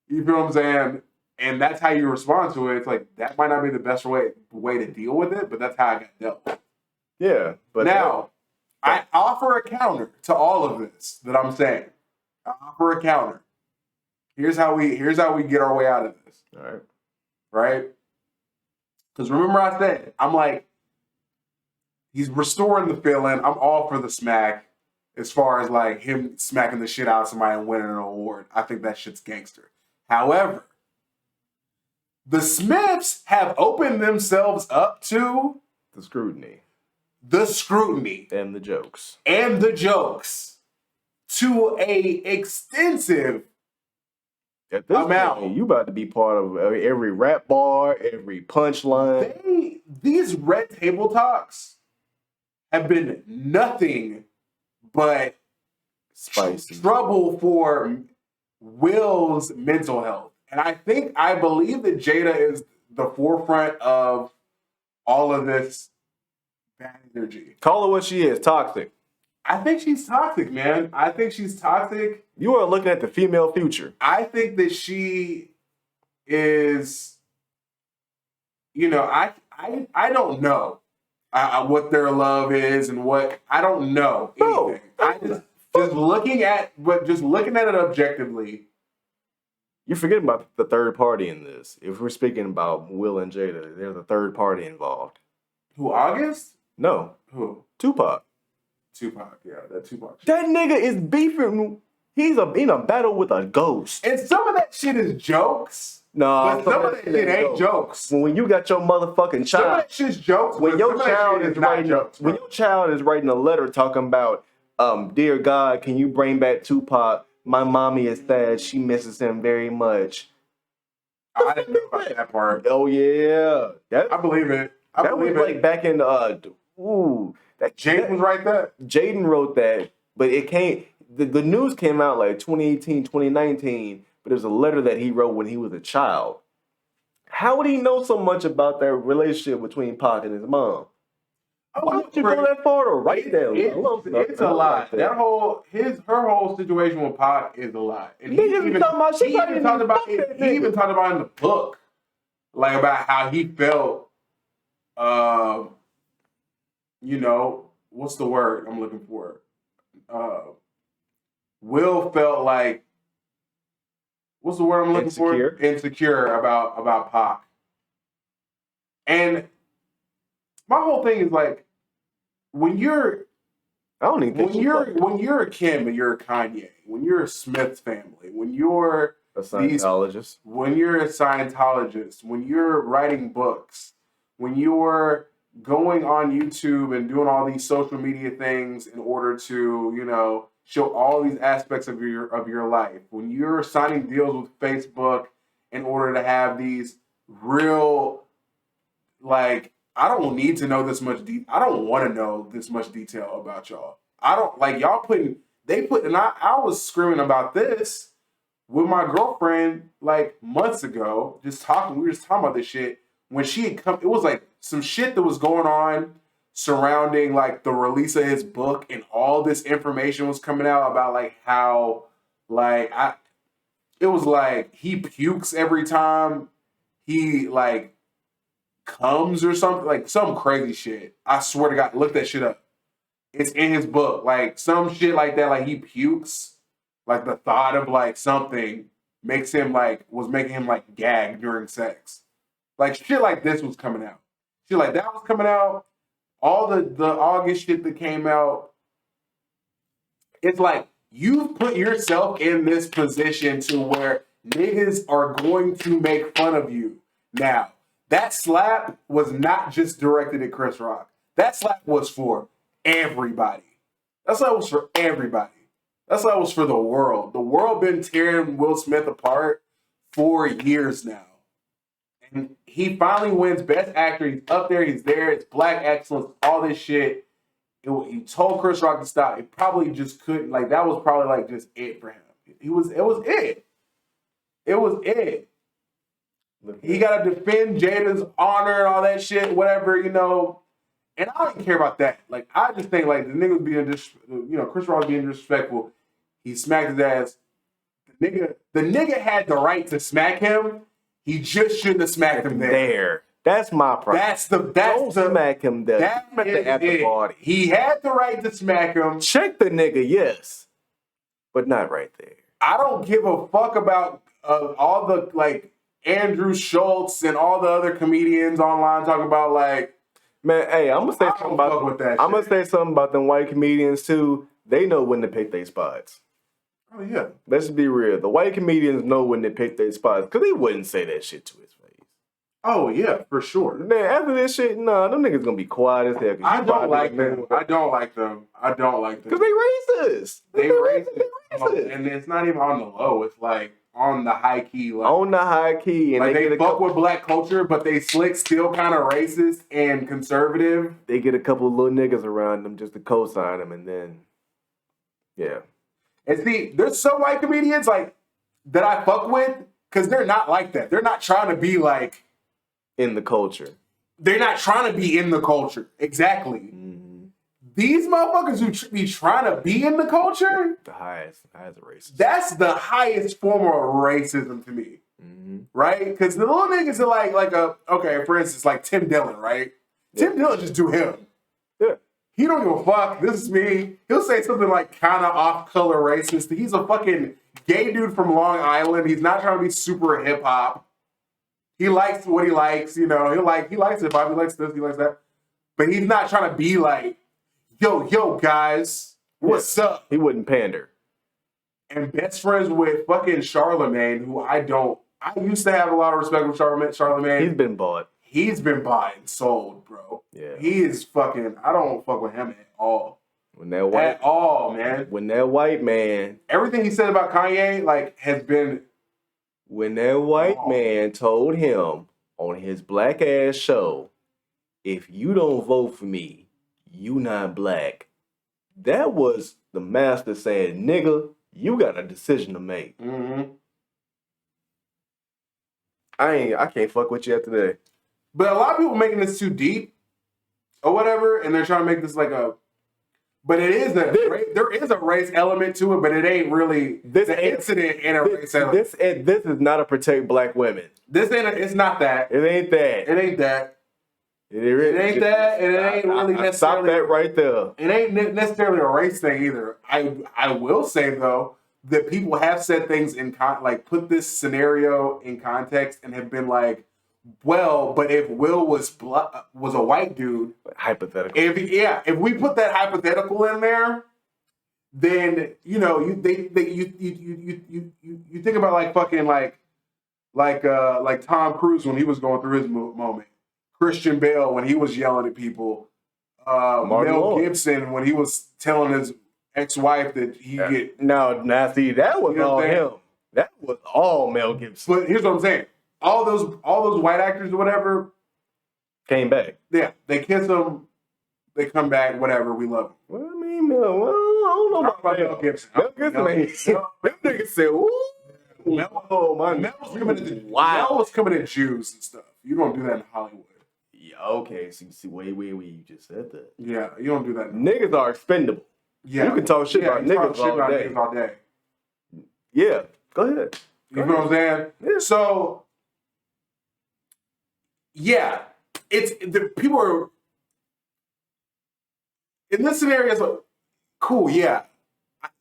you feel what I'm saying? And that's how you respond to it. It's like that might not be the best way to deal with it, but that's how I got dealt with. Yeah, but now I offer a counter to all of this that I'm saying. I offer a counter. Here's how we get our way out of this. all right. Right? Because remember I said, I'm like, he's restoring the feeling. I'm all for the smack as far as like him smacking the shit out of somebody and winning an award. I think that shit's gangster. However, the Smiths have opened themselves up to The scrutiny and the jokes to a extensive At this amount. point, you about to be part of every rap bar, every punchline. These red table talks have been nothing but Spicy. trouble for Will's mental health. And I believe that Jada is the forefront of all of this bad energy. Call her what she is, toxic. I think she's toxic, man. I think she's toxic. You are looking at the female future. I think that she is, you know, I don't know what their love is and what, I don't know anything. I just looking at it objectively. You're forgetting about the third party in this. If we're speaking about Will and Jada, there's a third party involved. Who, August? No. Who? Tupac. Tupac, yeah, that Tupac shit. That nigga is beefing. He's in a battle with a ghost. And some of that shit is jokes. No, But some of that shit ain't jokes. When you got your motherfucking Some of child, that shit's jokes. when but your some of that child shit is not writing, jokes, when bro. your child is writing a letter talking about, dear God, can you bring back Tupac? My mommy is sad. She misses him very much. I didn't know about that part. Oh yeah, I believe it. that was like back in Jaden was right there. Jaden wrote that, but it came. The news came out like 2018, 2019. But it was a letter that he wrote when he was a child. How would he know so much about that relationship between Pac and his mom? Why would you go that far to write that? It's a lot. That whole her whole situation with Pac is a lot. And he even talked about it in the book, like about how he felt. You know, what's the word I'm looking for? Will felt like, what's the word I'm looking for? Insecure about Pac. And my whole thing is like, when you're a Kim and you're a Kanye, when you're a Smith family, when you're a Scientologist, when you're writing books, when you're going on YouTube and doing all these social media things in order to, you know, show all these aspects of your life, when you're signing deals with Facebook in order to have these real, like, I don't need to know this much I don't want to know this much detail about y'all. I don't like y'all and I was screaming about this with my girlfriend like months ago, we were just talking about this shit when she had come. It was like some shit that was going on surrounding like the release of his book, and all this information was coming out about like how it was like he pukes every time he like comes or something, like some crazy shit. I swear to God, look that shit up. It's in his book, like some shit like that, like he pukes, like the thought of like something was making him like gag during sex. Like shit like this was coming out. Shit like that was coming out. All the August shit that came out. It's like you've put yourself in this position to where niggas are going to make fun of you. Now, that slap was not just directed at Chris Rock. That slap was for everybody. That slap was for everybody. That slap was for the world. The world been tearing Will Smith apart for years now. And he finally wins Best Actor. He's up there. He's there. It's Black excellence. All this shit. he told Chris Rock to stop. It probably just couldn't. Like that was probably like just it for him. It was it. It was it. He got to defend Jada's honor and all that shit, whatever, you know. And I don't even care about that. Like, I just think, like, the nigga was being, Chris Rock was being disrespectful. He smacked his ass. The nigga had the right to smack him. He just shouldn't have smacked him there. That's my problem. Don't smack him there. At the party. He had the right to smack him. Check the nigga, yes. But not right there. I don't give a fuck about all the, like, Andrew Schultz and all the other comedians online talking about, like, man, hey, I'm gonna say something about that. I'm gonna say something about them white comedians too. They know when to pick their spots. Oh yeah. Let's be real. The white comedians know when to pick their spots because they wouldn't say that shit to his face. Oh yeah, for sure. Man, after this shit, nah, them niggas gonna be quiet as hell. I don't like them. I don't like them. Because they racist. They racist. And it's not even on the low. It's like on the high key. Like, on the high key. And like they fuck with black culture, but they slick still kind of racist and conservative. They get a couple of little niggas around them just to co-sign them, and then, yeah. And see, there's some white comedians like that I fuck with because they're not like that. They're not trying to be like in the culture. They're not trying to be in the culture. Exactly. Mm-hmm. These motherfuckers who be trying to be in the culture, the highest racism. That's the highest form of racism to me, right? Because the little niggas are okay, for instance, like Tim Dillon, right? Yeah. Tim Dillon just do him. Yeah. He don't give a fuck. This is me. He'll say something like kind of off-color racist. He's a fucking gay dude from Long Island. He's not trying to be super hip-hop. He likes what he likes, you know. He likes hip-hop. He likes this. He likes that. But he's not trying to be like, yo, guys, what's up? He wouldn't pander. And best friends with fucking Charlemagne, who I used to have a lot of respect for Charlemagne. He's been bought. He's been bought and sold, bro. Yeah. He is fucking, I don't fuck with him at all. At all, man. When that white man. Everything he said about Kanye, like, has been. When that white man told him on his black ass show, if you don't vote for me, you not black. That was the master saying, nigga, you got a decision to make. Mm-hmm. I can't fuck with you after that. But a lot of people making this too deep or whatever, and they're trying to make this like a. But it is there is a race element to it, but it ain't really incident in a race element. This is not to protect black women. It's not that. It ain't that. It ain't that. It ain't that, and it ain't really necessarily. Stop that right there. It ain't necessarily a race thing either. I will say though that people have said things like put this scenario in context and have been like, well, but if Will was a white dude, hypothetical. If we put that hypothetical in there, then you know you think about like fucking like Tom Cruise when he was going through his moment. Christian Bale when he was yelling at people, Mel Gibson when he was telling his ex-wife that he get. Now see, that was all him. That was all Mel Gibson. But here's what I'm saying: all those white actors or whatever came back. Yeah, they kiss them, they come back. Whatever, we love them. Well, I mean, I don't know about Mel Gibson. Mel Gibson, them niggas said, "Ooh." Mel was coming at Jews and stuff. You don't do that in Hollywood. Yeah, okay. See, wait, you just said that. Yeah, you don't do that. Niggas are expendable. Yeah. You can talk shit about niggas all day. Yeah, go ahead. You know what I'm saying? Yeah. So, yeah, people are in this scenario. It's like, cool, yeah,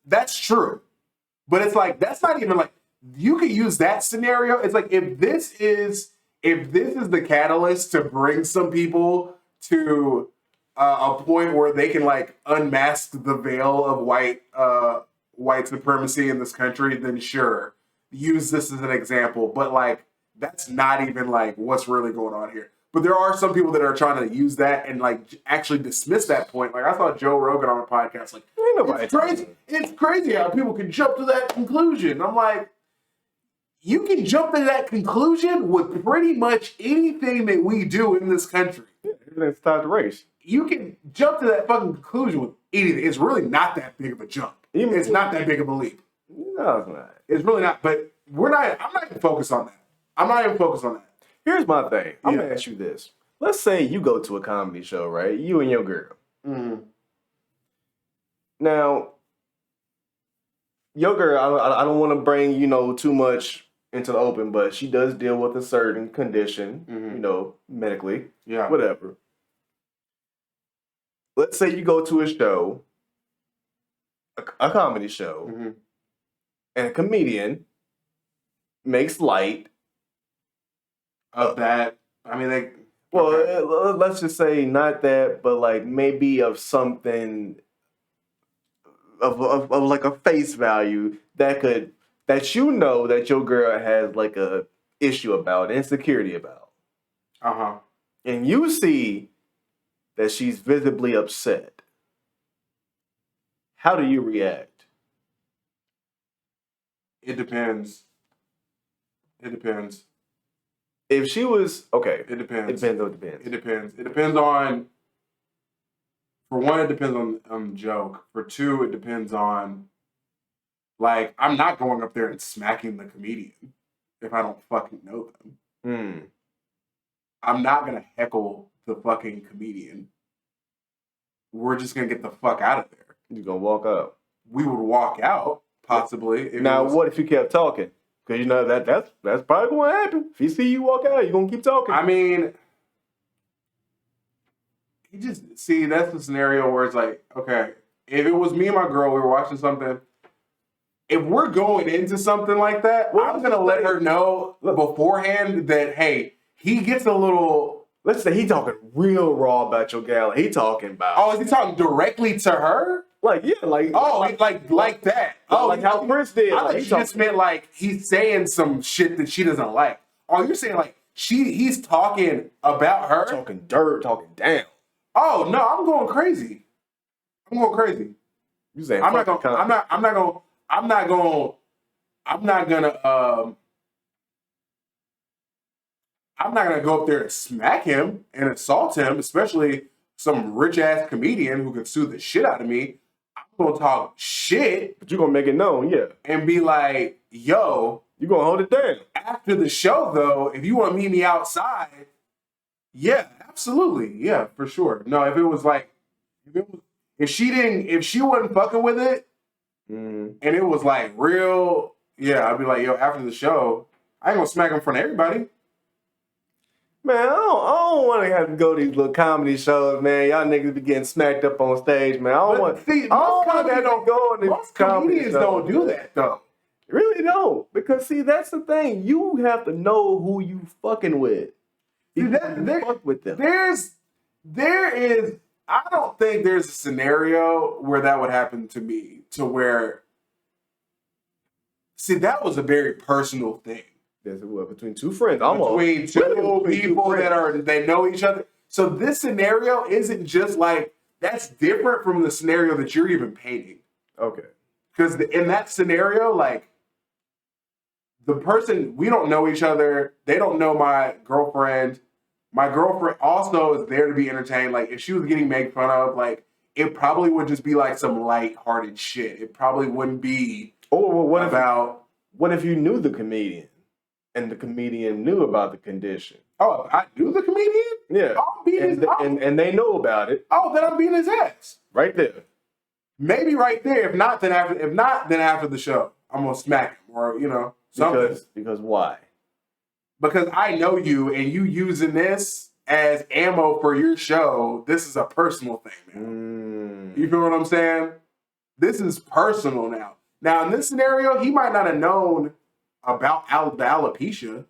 that's true, but it's like that's not even like you could use that scenario. It's like if this is the catalyst to bring some people to a point where they can like unmask the veil of white supremacy in this country, then sure, use this as an example. But like, that's not even like what's really going on here. But there are some people that are trying to use that and like actually dismiss that point. Like I saw Joe Rogan on a podcast. Like, it's crazy. It's crazy how people can jump to that conclusion. I'm like, you can jump to that conclusion with pretty much anything that we do in this country. It's tied to race. You can jump to that fucking conclusion with anything. It's really not that big of a jump. It's not that big of a leap. No, it's not. It's really not. But I'm not even focused on that. Here's my thing. I'm gonna ask you this. Let's say you go to a comedy show, right? You and your girl. Mm-hmm. Now, your girl, I don't want to bring, too much into the open, but she does deal with a certain condition, medically. Yeah. Whatever. Let's say you go to a show, a comedy show, and a comedian makes light of that. I mean, let's just say not that, but like maybe of something of like a face value that your girl has like a issue about, insecurity about. And you see that she's visibly upset. How do you react? It depends. If she was okay, it depends. It depends. It depends on. For one, it depends on the joke. For two, it depends on. Like, I'm not going up there and smacking the comedian if I don't fucking know them. I'm not gonna heckle the fucking comedian. We're just gonna get the fuck out of there. You're gonna walk out. We would walk out, possibly. Now, what if you kept talking? Because that's probably going to happen. If you see you walk out, you're going to keep talking. I mean, that's the scenario where it's like, okay, if it was me and my girl, we were watching something. If we're going into something like that, I'm going to let her know beforehand that, hey, he gets a little... Let's say he talking real raw about your gal. He talking about... Oh, is he talking directly to her? Like, yeah, like... Oh, like that. Oh, like how Prince did. I thought you just meant like he's saying some shit that she doesn't like. Oh, you're saying like he's talking about her? Talking dirt, talking down. Oh, no, I'm going crazy. You saying I'm not gonna go up there and smack him and assault him, especially some rich ass comedian who could sue the shit out of me. I'm gonna talk shit, but you're gonna make it known, yeah, and be like, "Yo, you're gonna hold it down." After the show, though, if you want to meet me outside, yeah, absolutely, yeah, for sure. No, if she wasn't fucking with it, and it was like real, yeah, I'd be like, "Yo, after the show, I ain't gonna smack him in front of everybody." Man, I don't want to have to go to these little comedy shows, man. Y'all niggas be getting smacked up on stage, man. Most comedians don't do that, though. Really don't. Because, see, that's the thing. You have to know who you fucking with. Fuck with them. I don't think there's a scenario where that would happen to me, to where, see, that was a very personal thing. There's between two friends, between two people that know each other. So this scenario isn't just like, that's different from the scenario that you're even painting. Okay. Because in that scenario, like, the person, we don't know each other. They don't know my girlfriend. My girlfriend also is there to be entertained. Like, if she was getting made fun of, like, it probably would just be like some lighthearted shit. It probably wouldn't be what if you knew the comedian? And the comedian knew about the condition. Oh, I knew the comedian? Yeah. And they know about it. Oh, then I'm beating his ass. Right there. Maybe right there. If not, then after the show, I'm gonna smack him or something. Because why? Because I know you and you using this as ammo for your show. This is a personal thing, man. You feel what I'm saying? This is personal now. Now in this scenario, he might not have known about the alopecia,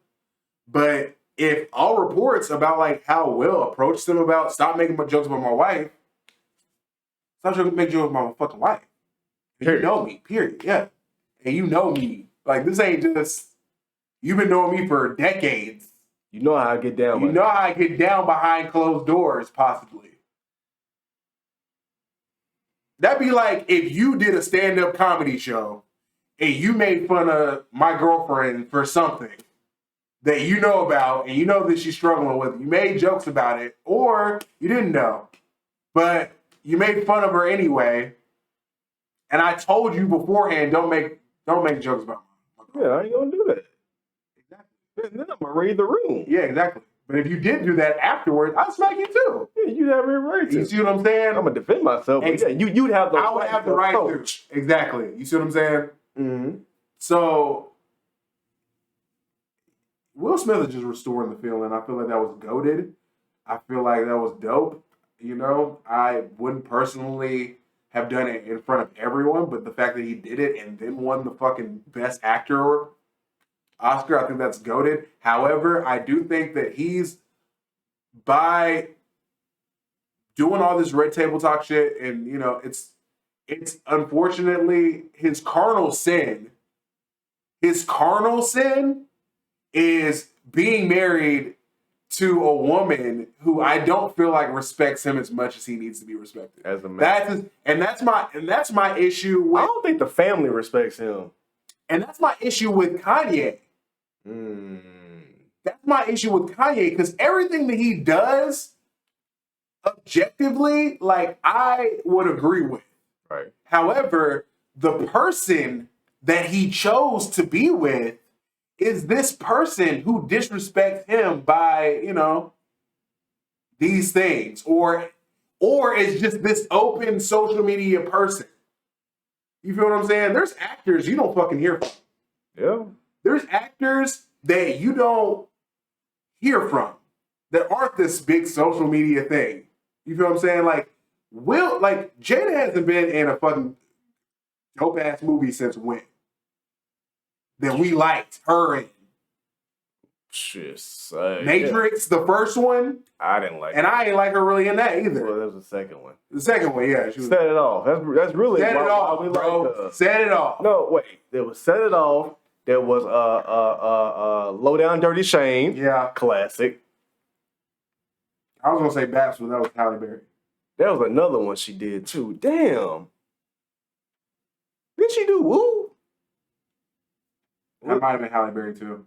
but if all reports about like how Will approached him about stop making jokes about my wife, stop making jokes about my fucking wife. You know me, period. Yeah, and you know me. Like, this ain't just, you've been knowing me for decades. You know how I get down. You know how I get down behind closed doors, possibly. That'd be like if you did a stand-up comedy show and you made fun of my girlfriend for something that you know about and you know that she's struggling with. You made jokes about it, or you didn't know, but you made fun of her anyway. And I told you beforehand, don't make jokes about her. Yeah, I ain't gonna do that. Exactly. And then I'm gonna read the room. Yeah, exactly. But if you did do that afterwards, I'd smack you too. Yeah, you'd have every right to. You see what I'm saying? I'm gonna defend myself. But yeah, you'd have the. I would have the right to. Exactly. You see what I'm saying? Mm-hmm. So Will Smith is just restoring the feeling. I feel like that was goated. I feel like that was dope. You know, I wouldn't personally have done it in front of everyone, but the fact that he did it and then won the fucking Best Actor Oscar, I think that's goated. However, I do think that he's, by doing all this red table talk shit, and you know, it's unfortunately his carnal sin. His carnal sin is being married to a woman who I don't feel like respects him as much as he needs to be respected. As a man. That's my issue with, I don't think the family respects him. And that's my issue with Kanye. That's my issue with Kanye, because everything that he does objectively, like, I would agree with. Right. However, the person that he chose to be with is this person who disrespects him by, you know, these things, or is just this open social media person. You feel what I'm saying? There's actors you don't fucking hear from. Yeah. There's actors that you don't hear from that aren't this big social media thing. You feel what I'm saying? Like, Jada hasn't been in a fucking dope ass movie since when? That we liked her in. Shit. Matrix, the first one. I didn't like and it. I ain't like her really in that either. Well, that was the second one. The second one, yeah. She was, Set It Off. That's really Set It Off, we bro. like Set It Off. No, wait. There was Set It Off. There was Low Down Dirty Shame. Yeah. Classic. I was gonna say Baps, but that was Halle Berry. There was another one she did too. Damn. Did she do Woo? That might have been Halle Berry too.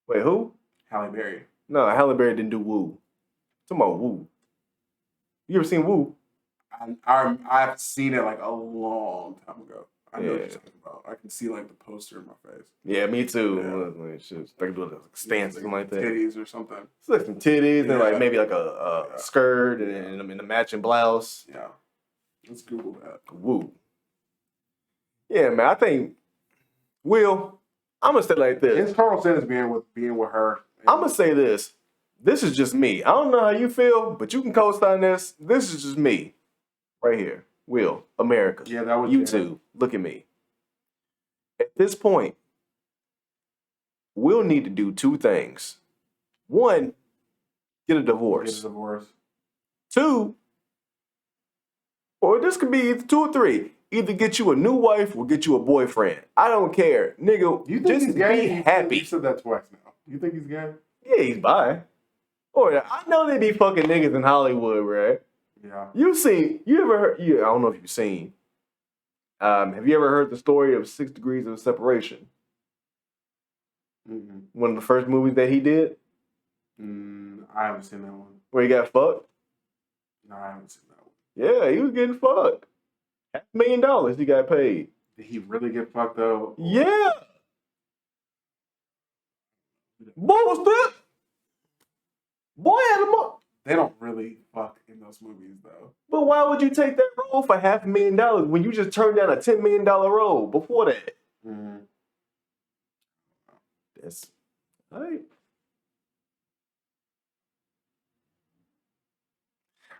Wait, who? Halle Berry. No, Halle Berry didn't do Woo. Talking about Woo. You ever seen Woo? I've seen it like a long time ago. I know what you're talking about. I can see like the poster in my face. Yeah, me too. Yeah. Like, shit, like doing a stance, something like that. Titties or something. It's like some titties and like Yeah. maybe like a skirt and a matching blouse. Yeah. Let's Google that. Woo. Yeah, man. I think Will. I'm gonna say it like this. His carnal sin is being with her. I'm gonna say this. This is just me. I don't know how you feel, but you can co-sign this. This is just me, right here. Will, America. Yeah, that was YouTube. Look at me. At this point, we'll need to do two things. One, get a divorce. Get a divorce. Two, or this could be either 2 or 3. Either get you a new wife or get you a boyfriend. I don't care. Nigga, You think just he's gay? be happy. You said that twice now. You think he's gay? Yeah, he's bi. Or I know they be fucking niggas in Hollywood, right? Yeah. You ever heard, I don't know if you've seen, have you ever heard the story of 6 Degrees of Separation? Mm-hmm. One of the first movies that he did? I haven't seen that one. Where he got fucked? No, I haven't seen that one. Yeah, he was getting fucked. $500,000 he got paid. Did he really get fucked though? Yeah. Boy, what's that? Boy had him up. They don't really fuck in those movies though. But why would you take that role for $500,000 when you just turned down a $10 million role before that? Mm-hmm. That's all right.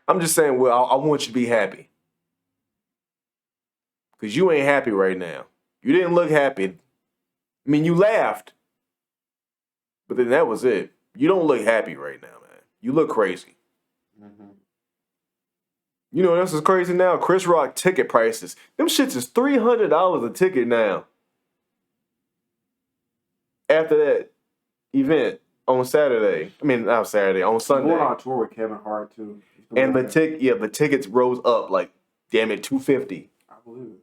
I'm just saying, well, I want you to be happy. Because you ain't happy right now. You didn't look happy. I mean, you laughed. But then that was it. You don't look happy right now, man. You look crazy. Mm-hmm. You know, this is crazy now. Chris Rock ticket prices. Them shits is $300 a ticket now. After that event on Saturday. I mean, not Saturday, on Sunday. Going on tour with Kevin Hart too. And the tickets rose up like, damn it, $250. I believe it.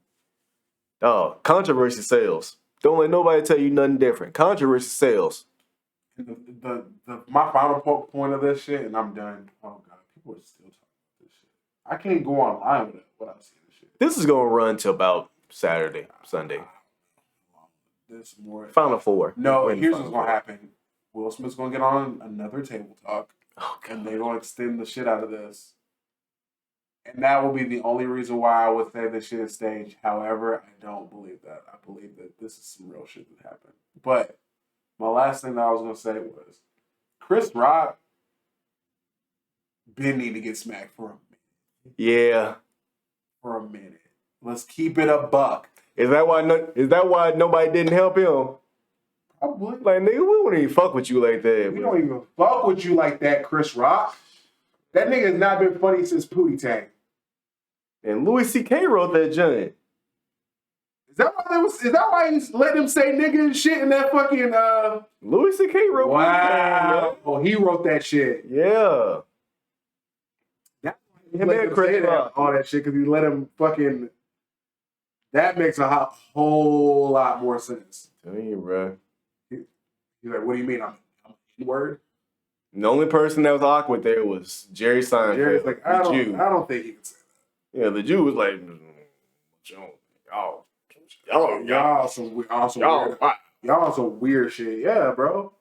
Oh, controversy sales. Don't let nobody tell you nothing different. Controversy sells. My final point of this shit, and I'm done. Oh god, people are still talking about this shit. I can't go online without seeing this shit. This is gonna run till about Saturday, Sunday. This more Final four. No, here's what's gonna happen. Will Smith's gonna get on another table talk, and they're gonna extend the shit out of this. And that will be the only reason why I would say this shit is staged. However, I don't believe that. I believe that this is some real shit that happened. But my last thing that I was gonna say was Chris Rock been need to get smacked for a minute. Yeah. For a minute. Let's keep it a buck. Is that why nobody didn't help him? Probably. Like, nigga, we wouldn't even fuck with you like that. We don't even fuck with you like that, Chris Rock. That nigga has not been funny since Pootie Tang. And Louis C.K. wrote that joint. Is that why he let him say nigga and shit in that fucking Louis C.K. wrote Wow. Oh, he wrote that shit. Yeah. Him and Chris Rock. All that shit because he let him fucking. That makes a whole lot more sense. Tell you, bro. He's like, what do you mean? I'm N-word? The only person that was awkward there was Jerry Seinfeld. Jerry's like, I don't think he can say that. Yeah, the Jew was like, y'all some weird shit. Yeah, bro.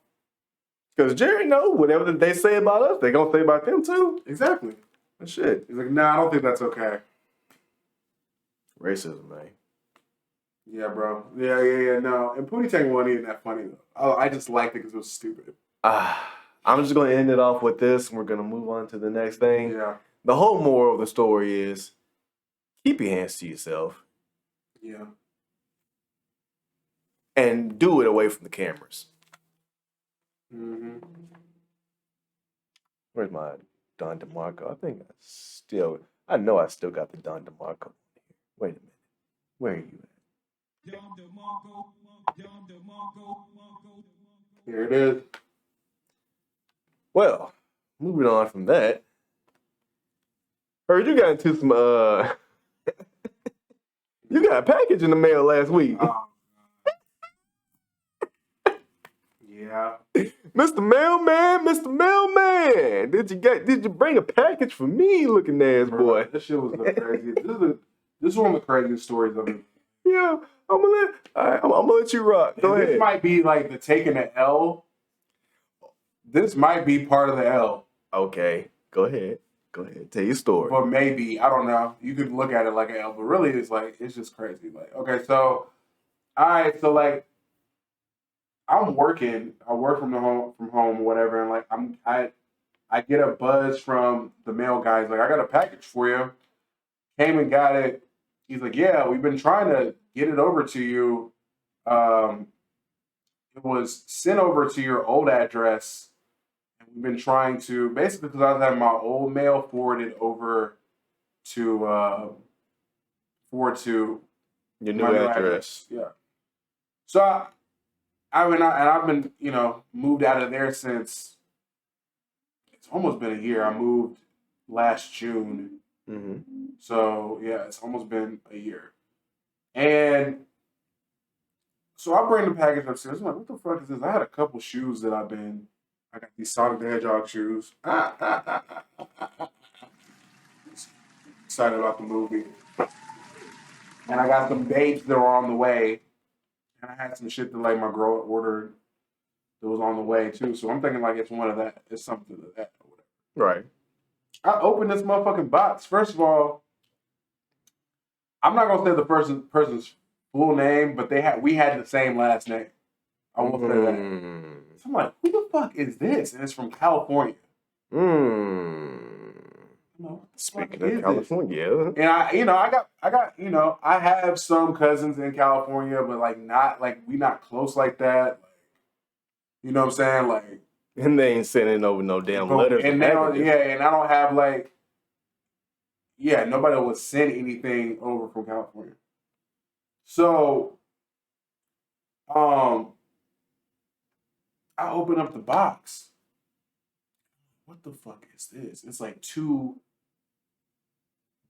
Because Jerry know whatever they say about us, they gonna say about them too. Exactly. That shit. He's like, nah, I don't think that's okay. Racism, man. Yeah, bro. Yeah. No, and Pootie Tang wasn't even that funny though. Oh, I just liked it because it was stupid. I'm just gonna end it off with this, and we're gonna move on to the next thing. Yeah. The whole moral of the story is keep your hands to yourself. Yeah. And do it away from the cameras. Mm-hmm. Where's my Don DeMarco? I know I still got the Don DeMarco. Wait a minute. Where are you at? Here it is. Well, moving on from that. Heard you got into some you got a package in the mail last week. Yeah. Mr. Mailman, did you bring a package for me, looking ass boy? This shit was the craziest. This is one of the craziest stories of it. Yeah, I'm gonna let you rock. Go ahead. This might be like the taking the L. This might be part of the L. Okay, go ahead. Tell your story. But maybe, I don't know. You could look at it like an L, but really it's just crazy. Like, okay, so alright, so like I'm working. I work from home, whatever, and like I get a buzz from the mail guy. He's like, I got a package for you. Came and got it. He's like, yeah, we've been trying to get it over to you. It was sent over to your old address. And we've been trying to, basically because I was having my old mail forwarded over to Your new address. Yeah. So I've been, moved out of there since it's almost been a year. I moved last June. Mm-hmm. So yeah, it's almost been a year. And so I bring the package upstairs. I'm like, what the fuck is this? I had a couple shoes that I got these Sonic the Hedgehog shoes. Excited about the movie. And I got some dates that were on the way. And I had some shit that like my girl ordered that was on the way too. So I'm thinking like it's one of that. It's something of that or whatever. Right. I opened this motherfucking box. First of all, I'm not gonna say the person's full name, but we had the same last name. I won't say that. So I'm like, who the fuck is this? And it's from California. Speaking of California, and I have some cousins in California, but like not like we not close like that. Like, you know what I'm saying? Like, and they ain't sending over no damn letters. And they don't, and I don't have like, nobody would send anything over from California. So, I open up the box. What the fuck is this? It's like two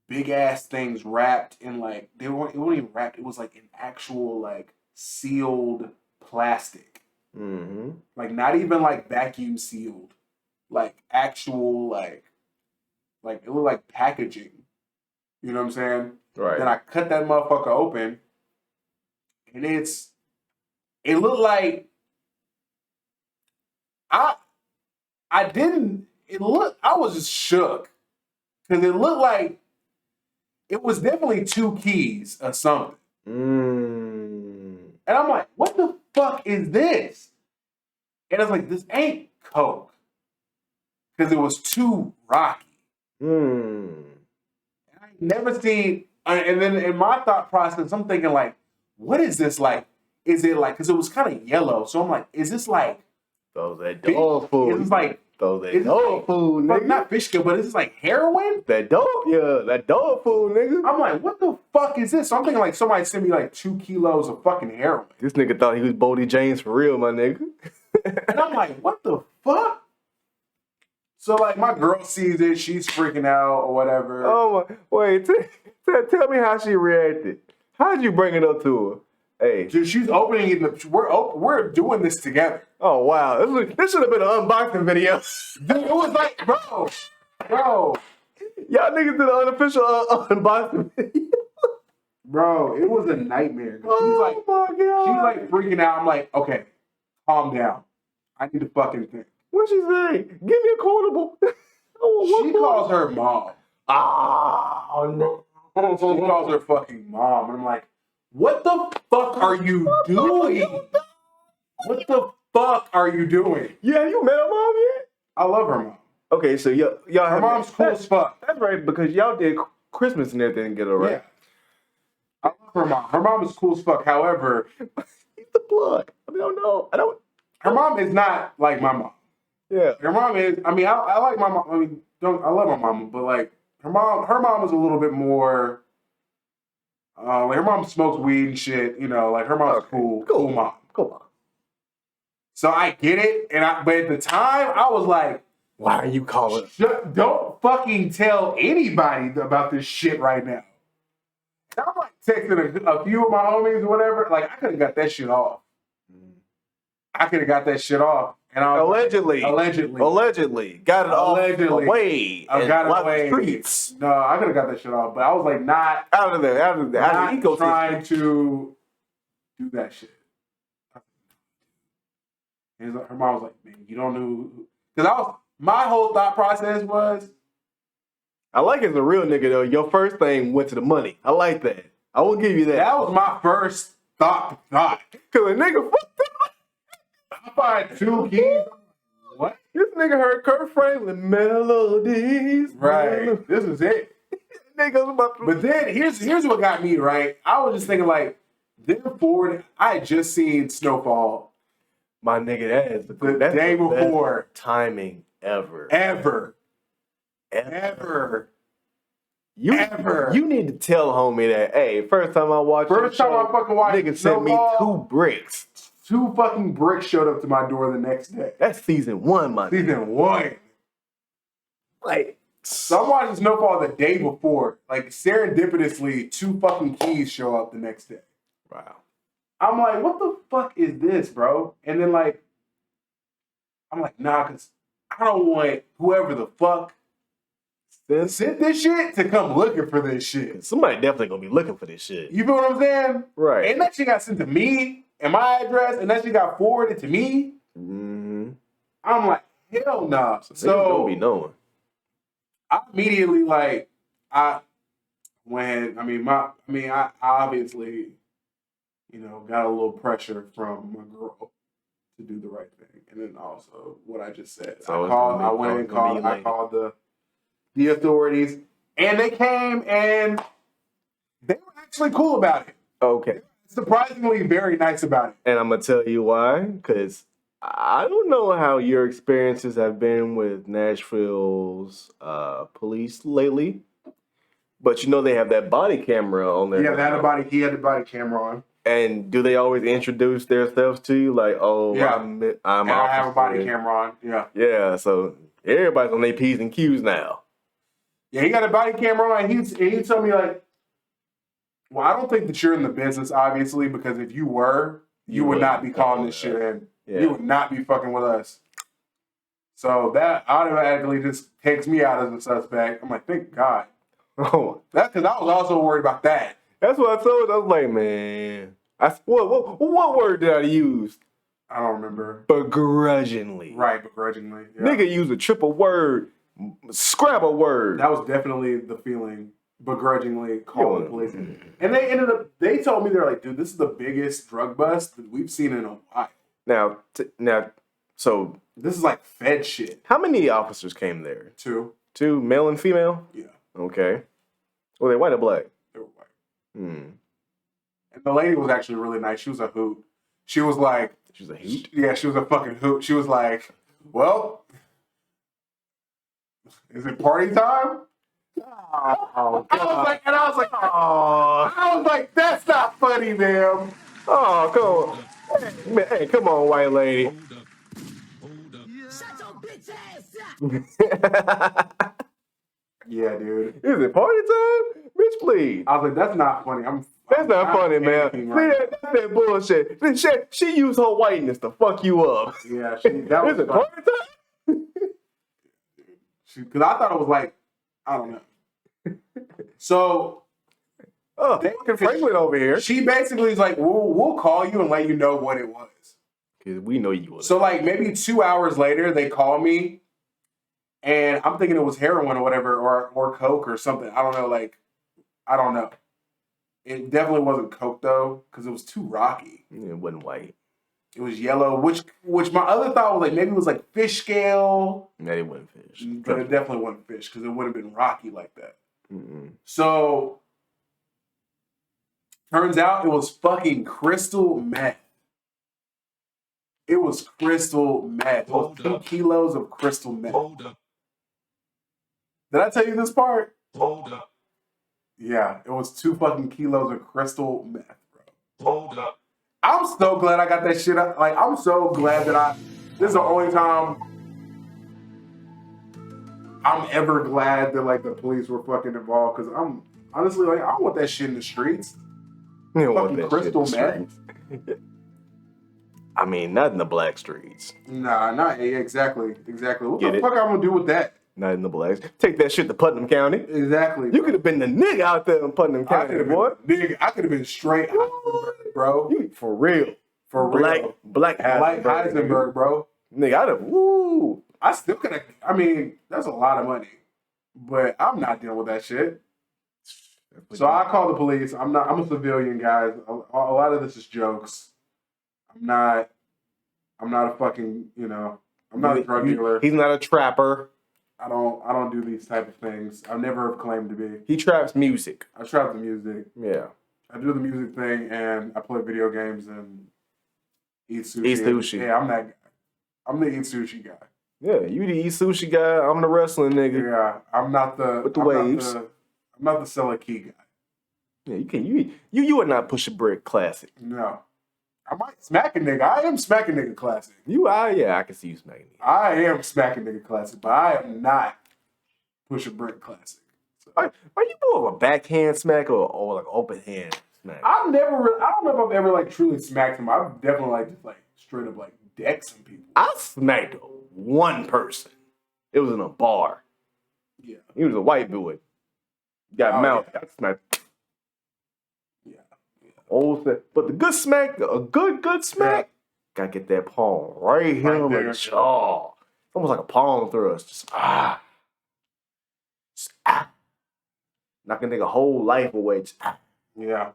big ass things wrapped in like it wasn't even wrapped. It was like an actual like sealed plastic. Mm-hmm. Like not even like vacuum sealed. Like actual like it looked like packaging. You know what I'm saying? Right. Then I cut that motherfucker open, and it looked like I was just shook because it looked like it was definitely 2 keys or something. And I'm like, what the fuck is this? And I was like, this ain't Coke. Because it was too rocky. I never seen, and then in my thought process, I'm thinking like, what is this like? Is it like, because it was kind of yellow. So I'm like, is this like, those that dog food. Is this like, those that dog food, nigga. Not fish skill, but is this like heroin? That dog food, nigga. I'm like, what the fuck is this? So I'm thinking like somebody sent me like 2 kilos of fucking heroin. This nigga thought he was Bodie James for real, my nigga. And I'm like, what the fuck? So like my girl sees it, she's freaking out or whatever. Oh my, wait, tell me how she reacted. How'd you bring it up to her? Hey, she's opening it. We're doing this together. Oh wow, this should have been an unboxing video. Dude, it was like, bro, y'all niggas did an unofficial unboxing video. Bro, it was a nightmare. Oh my god, she's like freaking out. I'm like, okay, calm down. I need to fucking think. What'd she say? Give me a quotable. She calls her mom. Oh no. She calls her fucking mom. And I'm like, what the fuck are you doing? What the fuck are you doing? Yeah, you met her mom yet? I love her mom. Okay, so y'all her mom's cool as fuck. That's right, because y'all did Christmas and everything together, right? Yeah. I love her mom. Her mom is cool as fuck. However, he's the plug. I don't know. Her mom is not like my mom. Yeah. Her mom is. I mean, I like my mom. I mean, I love my mom, but like her mom is a little bit more. Like her mom smokes weed and shit. You know, like her mom's cool mom. Cool mom. So I get it, but at the time I was like, why are you calling? Don't fucking tell anybody about this shit right now. And I'm like texting a few of my homies or whatever. Like I could have got that shit off. I could have got that shit off. And I was allegedly got it off away. I got it away. Streets. No, I could have got that shit off, but I was like not out of the ecosystem. Trying to do that shit. And her mom was like, "Man, you don't know," because my whole thought process was, I like it as a real nigga though. Your first thing went to the money. I like that. I will give you that. That was my first thought. Cause a nigga fucked up. I find 2 keys. What? This nigga heard Kurt Franklin melodies. Right. This is it. But then here's what got me right. I was just thinking like, then forward, I had just seen Snowfall. My nigga, that's the day before. Timing ever. You need to tell homie that, hey, first time I fucking watched nigga sent me 2 bricks. 2 fucking bricks showed up to my door the next day. That's season 1, my nigga. Season 1. Like, so I'm watching Snowfall the day before. Like, serendipitously, 2 fucking keys show up the next day. Wow. I'm like, what the fuck is this, bro? And then, like, I'm like, nah, because I don't want whoever the fuck sent this shit to come looking for this shit. Somebody definitely gonna be looking for this shit. You feel what I'm saying? Right. And that shit got sent to me and my address, and that shit got forwarded to me. Mm-hmm. I'm like, hell nah. So gonna be knowing. I immediately I obviously, you know, got a little pressure from my girl to do the right thing. And then also what I just said. So I called the authorities, and they came and they were actually cool about it. Okay. Surprisingly very nice about it. And I'm gonna tell you why, because I don't know how your experiences have been with Nashville's police lately, but you know they have that body camera on there. Yeah, he had the body camera on. And do they always introduce themselves to you like, oh, yeah. I have a body camera on. Yeah. Yeah, so everybody's on their P's and Q's now. Yeah, he got a body camera on, and he told me like, Well, I don't think that you're in the business, obviously, because if you were, you would not be calling this shit in. Yeah. You would not be fucking with us. So that automatically just takes me out as a suspect. I'm like, thank God. Oh, That's because I was also worried about that. that's what I told. I was like, man, what word did I use? I don't remember. Begrudgingly. Right, begrudgingly. Yeah. Nigga used a triple word, scrap a word. That was definitely the feeling. Begrudgingly calling the police. And they told me, they're like, dude, this is the biggest drug bust that we've seen in a while. Now, so this is like Fed shit. How many officers came there? 2. 2, male and female? Yeah. Okay. Were they white or black? They were white. Hmm. And the lady was actually really nice. She was a hoot. She was like... She was a hoot? Yeah, she was a fucking hoot. She was like, well, is it party time? Oh, I was like, that's not funny, ma'am. Oh, come on. Hey, come on, white lady. Hold up. Shut your bitch ass up! Yeah, dude. Is it party time? Bitch, please. I was like, that's not funny. That's not funny, man. panicking See, right that's that bullshit. She used her whiteness to fuck you up. now. Yeah, that was Is it party time? because I thought it was like, I don't know. So Oh, fucking Franklin over here. she basically is like, we'll call you and let you know what it was. Because we know you was. So like maybe 2 hours later, they call me, and I'm thinking it was heroin or whatever, or coke or something. I don't know. Like, I don't know. It definitely wasn't coke though, because it was too rocky. It wasn't white. It was yellow, which my other thought was like maybe it was like fish scale. No, it wasn't fish. But it definitely wasn't fish because it would have been rocky like that. Mm-mm. So turns out it was fucking crystal meth. It was crystal meth. It was 2 kilos of crystal meth. Hold up. Did I tell you this part? Hold up. Yeah, it was 2 fucking kilos of crystal meth, bro. Hold up. I'm so glad I got that shit up. Like, I'm so glad that this is the only time I'm ever glad that, like, the police were fucking involved. Because I'm, honestly, like, I don't want that shit in the streets. You don't want Fucking that crystal shit in the streets. I mean, not in the black streets. Nah, not exactly. What Get the it? fuck I'm gonna do with that? Not in the blacks. Take that shit to Putnam County. Exactly. You could have been the nigga out there in Putnam I County, boy. I could have been straight Heisenberg, bro. For real. For Black real. Black Like Heisenberg. Heisenberg, bro. Nigga, I'd have, woo. I still could have. I mean, that's a lot of money, but I'm not dealing with that shit. So I call the police. I'm a civilian, guys. A lot of this is jokes. I'm not a fucking, I'm not a drug dealer. He's not a trapper. I don't do these type of things. I never have claimed to be. He traps music. I trap the music. Yeah. I do the music thing, and I play video games and eat sushi. Eat sushi. Yeah, I'm that guy. I'm the eat sushi guy. Yeah, you the eat sushi guy. I'm the wrestling nigga. Yeah, I'm not the With the I'm waves. I'm not the sell a key guy. Yeah, you can. You are not Push a Brick classic. No, I might smack a nigga. I am smack a nigga classic. Yeah, I can see you smacking me. I am smack a nigga classic, but I am not Push a Brick classic. So, Are you more of a backhand smack or like open hand smack? I don't know if I've ever like truly smacked him. I've definitely like just like straight up like decked some people. I smacked one person. It was in a bar. Yeah. He was a white boy. Got Oh, mouth. yeah. Got smacked. Yeah. Old set. But the good smack, a good smack, gotta get that palm right here Right on there. the jaw. It's almost like a palm thrust. Just knocking nigga whole life away. Just, Yeah.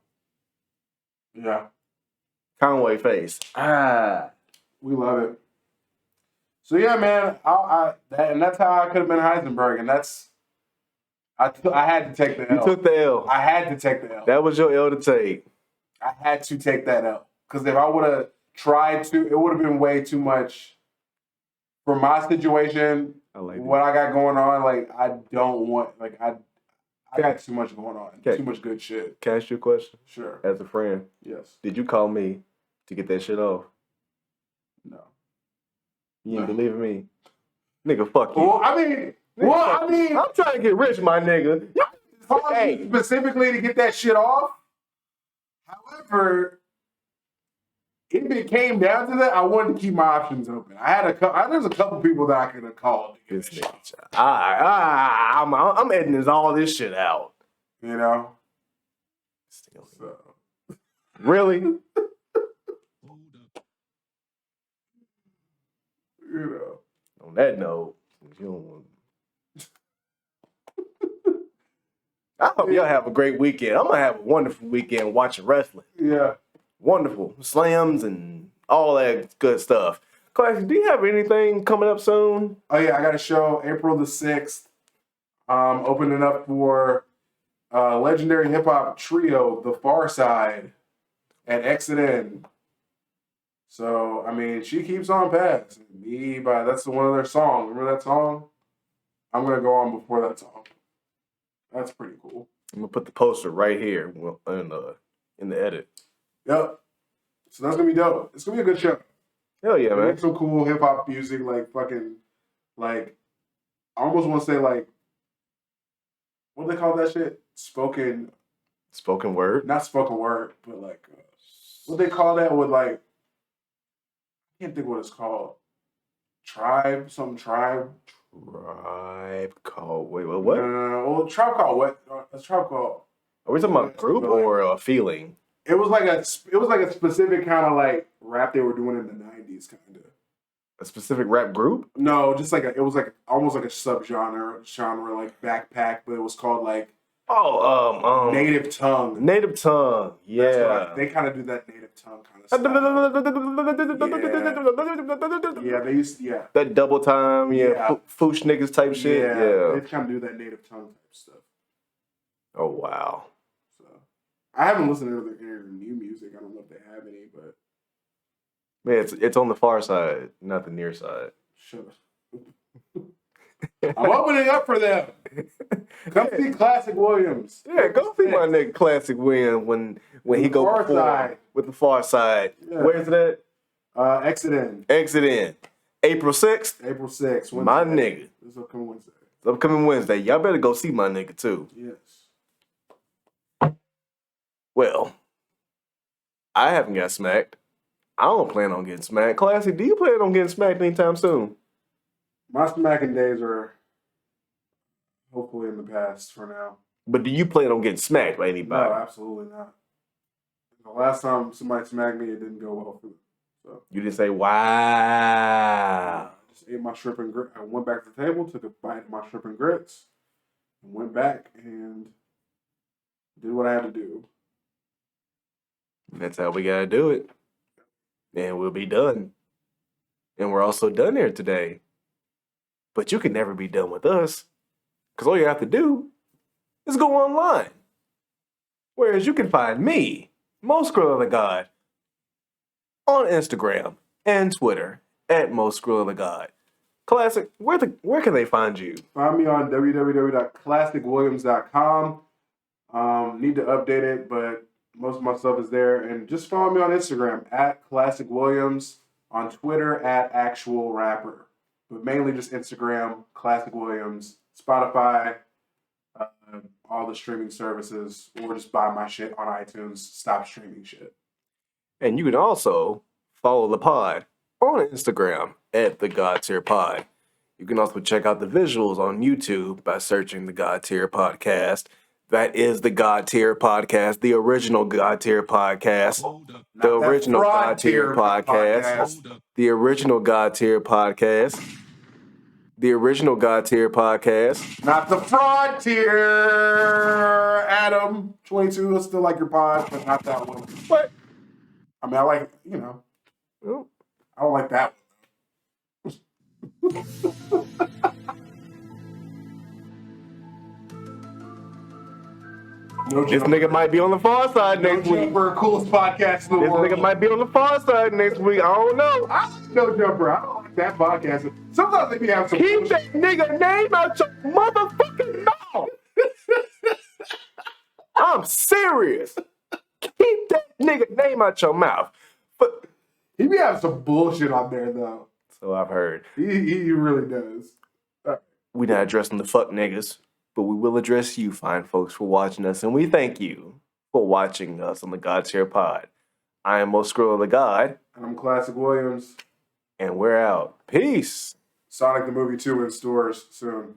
Yeah. Conway face. We love it. So yeah, man, and that's how I could have been Heisenberg, and I had to take the L. You took the L. I had to take the L. That was your L to take. I had to take that L because if I would have tried to, it would have been way too much for my situation. I like what I got going on. Like I don't want. Like I got too much going on. Okay. Too much good shit. Can I ask you a question? Sure. As a friend, Yes. did you call me to get that shit off? No. You ain't No. believe me? Nigga, fuck you. Well, I mean, I'm trying to get rich, my nigga. calling you specifically to get that shit off. However, if it came down to that, I wanted to keep my options open. There's a couple people that I could have called. This nigga. I'm editing all this shit out. You know? So. Really? Hold up. You know. On that note, you don't want. I hope y'all have a great weekend. I'm gonna have a wonderful weekend watching wrestling. Yeah. Wonderful slams and all that good stuff. Classic, do you have anything coming up soon? Oh yeah, I got a show April the 6th. Opening up for legendary hip hop trio, The Far Side, at Exit N. So I mean, she keeps on passing. That's one of their songs. Remember that song? I'm gonna go on before that song. That's pretty cool. I'm gonna put the poster right here in the edit. Yep. So that's gonna be dope. It's gonna be a good show. Hell yeah, man. Some cool hip hop music, like fucking, like, I almost want to say like, what do they call that shit? Spoken word? Not spoken word, but like, what they call that with like, I can't think what it's called. Tribe called. Wait, what? No. Well, tribe called what? A tribe called. Are we talking about a group or a feeling? It was like a specific kind of like rap they were doing in the 90s, kind of. A specific rap group? No, just like it was like almost like a genre like backpack, but it was called like Native Tongue. Native Tongue, yeah. They kind of do that Native Tongue kind of stuff. Yeah, they used to, yeah. That double time, foosh niggas type shit. Yeah. They kind of do that Native Tongue type stuff. Oh, wow. So, I haven't listened to their new music. I don't know if they have any, but. Man, it's on the far side, not the near side. Shut up. I'm opening up for them. Come see Classic Williams. Yeah, go see my nigga Classic Williams when he go perform with the Far Side. Yeah. Where's it at? Exit In. Exit In. April 6th? April 6th. Wednesday. My nigga. This upcoming Wednesday. Upcoming Wednesday. Y'all better go see my nigga too. Yes. Well, I haven't got smacked. I don't plan on getting smacked. Classic, do you plan on getting smacked anytime soon? My smacking days are hopefully in the past for now. But do you plan on getting smacked by anybody? No, absolutely not. The last time somebody smacked me, it didn't go well for me. So. You didn't say, wow. I just ate my shrimp and grits. I went back to the table, took a bite of my shrimp and grits, and went back and did what I had to do. That's how we gotta do it. And we'll be done. And we're also done here today. But you can never be done with us. Because all you have to do is go online. Whereas you can find me, MoSkrilla the God, on Instagram and Twitter at MoSkrilla the God. Classic, where can they find you? Find me on www.classicwilliams.com. Need to update it, but most of my stuff is there. And just follow me on Instagram at Classic Williams, on Twitter at Actual Rapper. But mainly just Instagram, Classic Williams, Spotify, all the streaming services, or just buy my shit on iTunes. Stop streaming shit. And you can also follow the pod on Instagram at the God Tier Pod. You can also check out the visuals on YouTube by searching the God Tier Podcast. That is the God Tier Podcast, the original God Tier Podcast, the original God Tier Podcast, the original God Tier Podcast, the original God Tier Podcast. Not the fraud tier, Adam. 22 is still like your pod, but not that one. What? I mean, I like, Well, I don't like that one. This nigga might be on the far side next week. Jumper, coolest podcast in the world. This nigga might be on the far side next week. I don't know. No Jumper. I don't like that podcast. Sometimes they be having some. Keep that nigga name out your motherfucking mouth. I'm serious. Keep that nigga name out your mouth. But he be having some bullshit on there though. So I've heard. He really does. We not addressing the fuck niggas, but we will address you fine folks for watching us, and we thank you for watching us on the God Tier Pod. I am MoSkrilla the God, And I'm Classic Williams. and we're out. Peace. Sonic the Movie 2 in stores soon.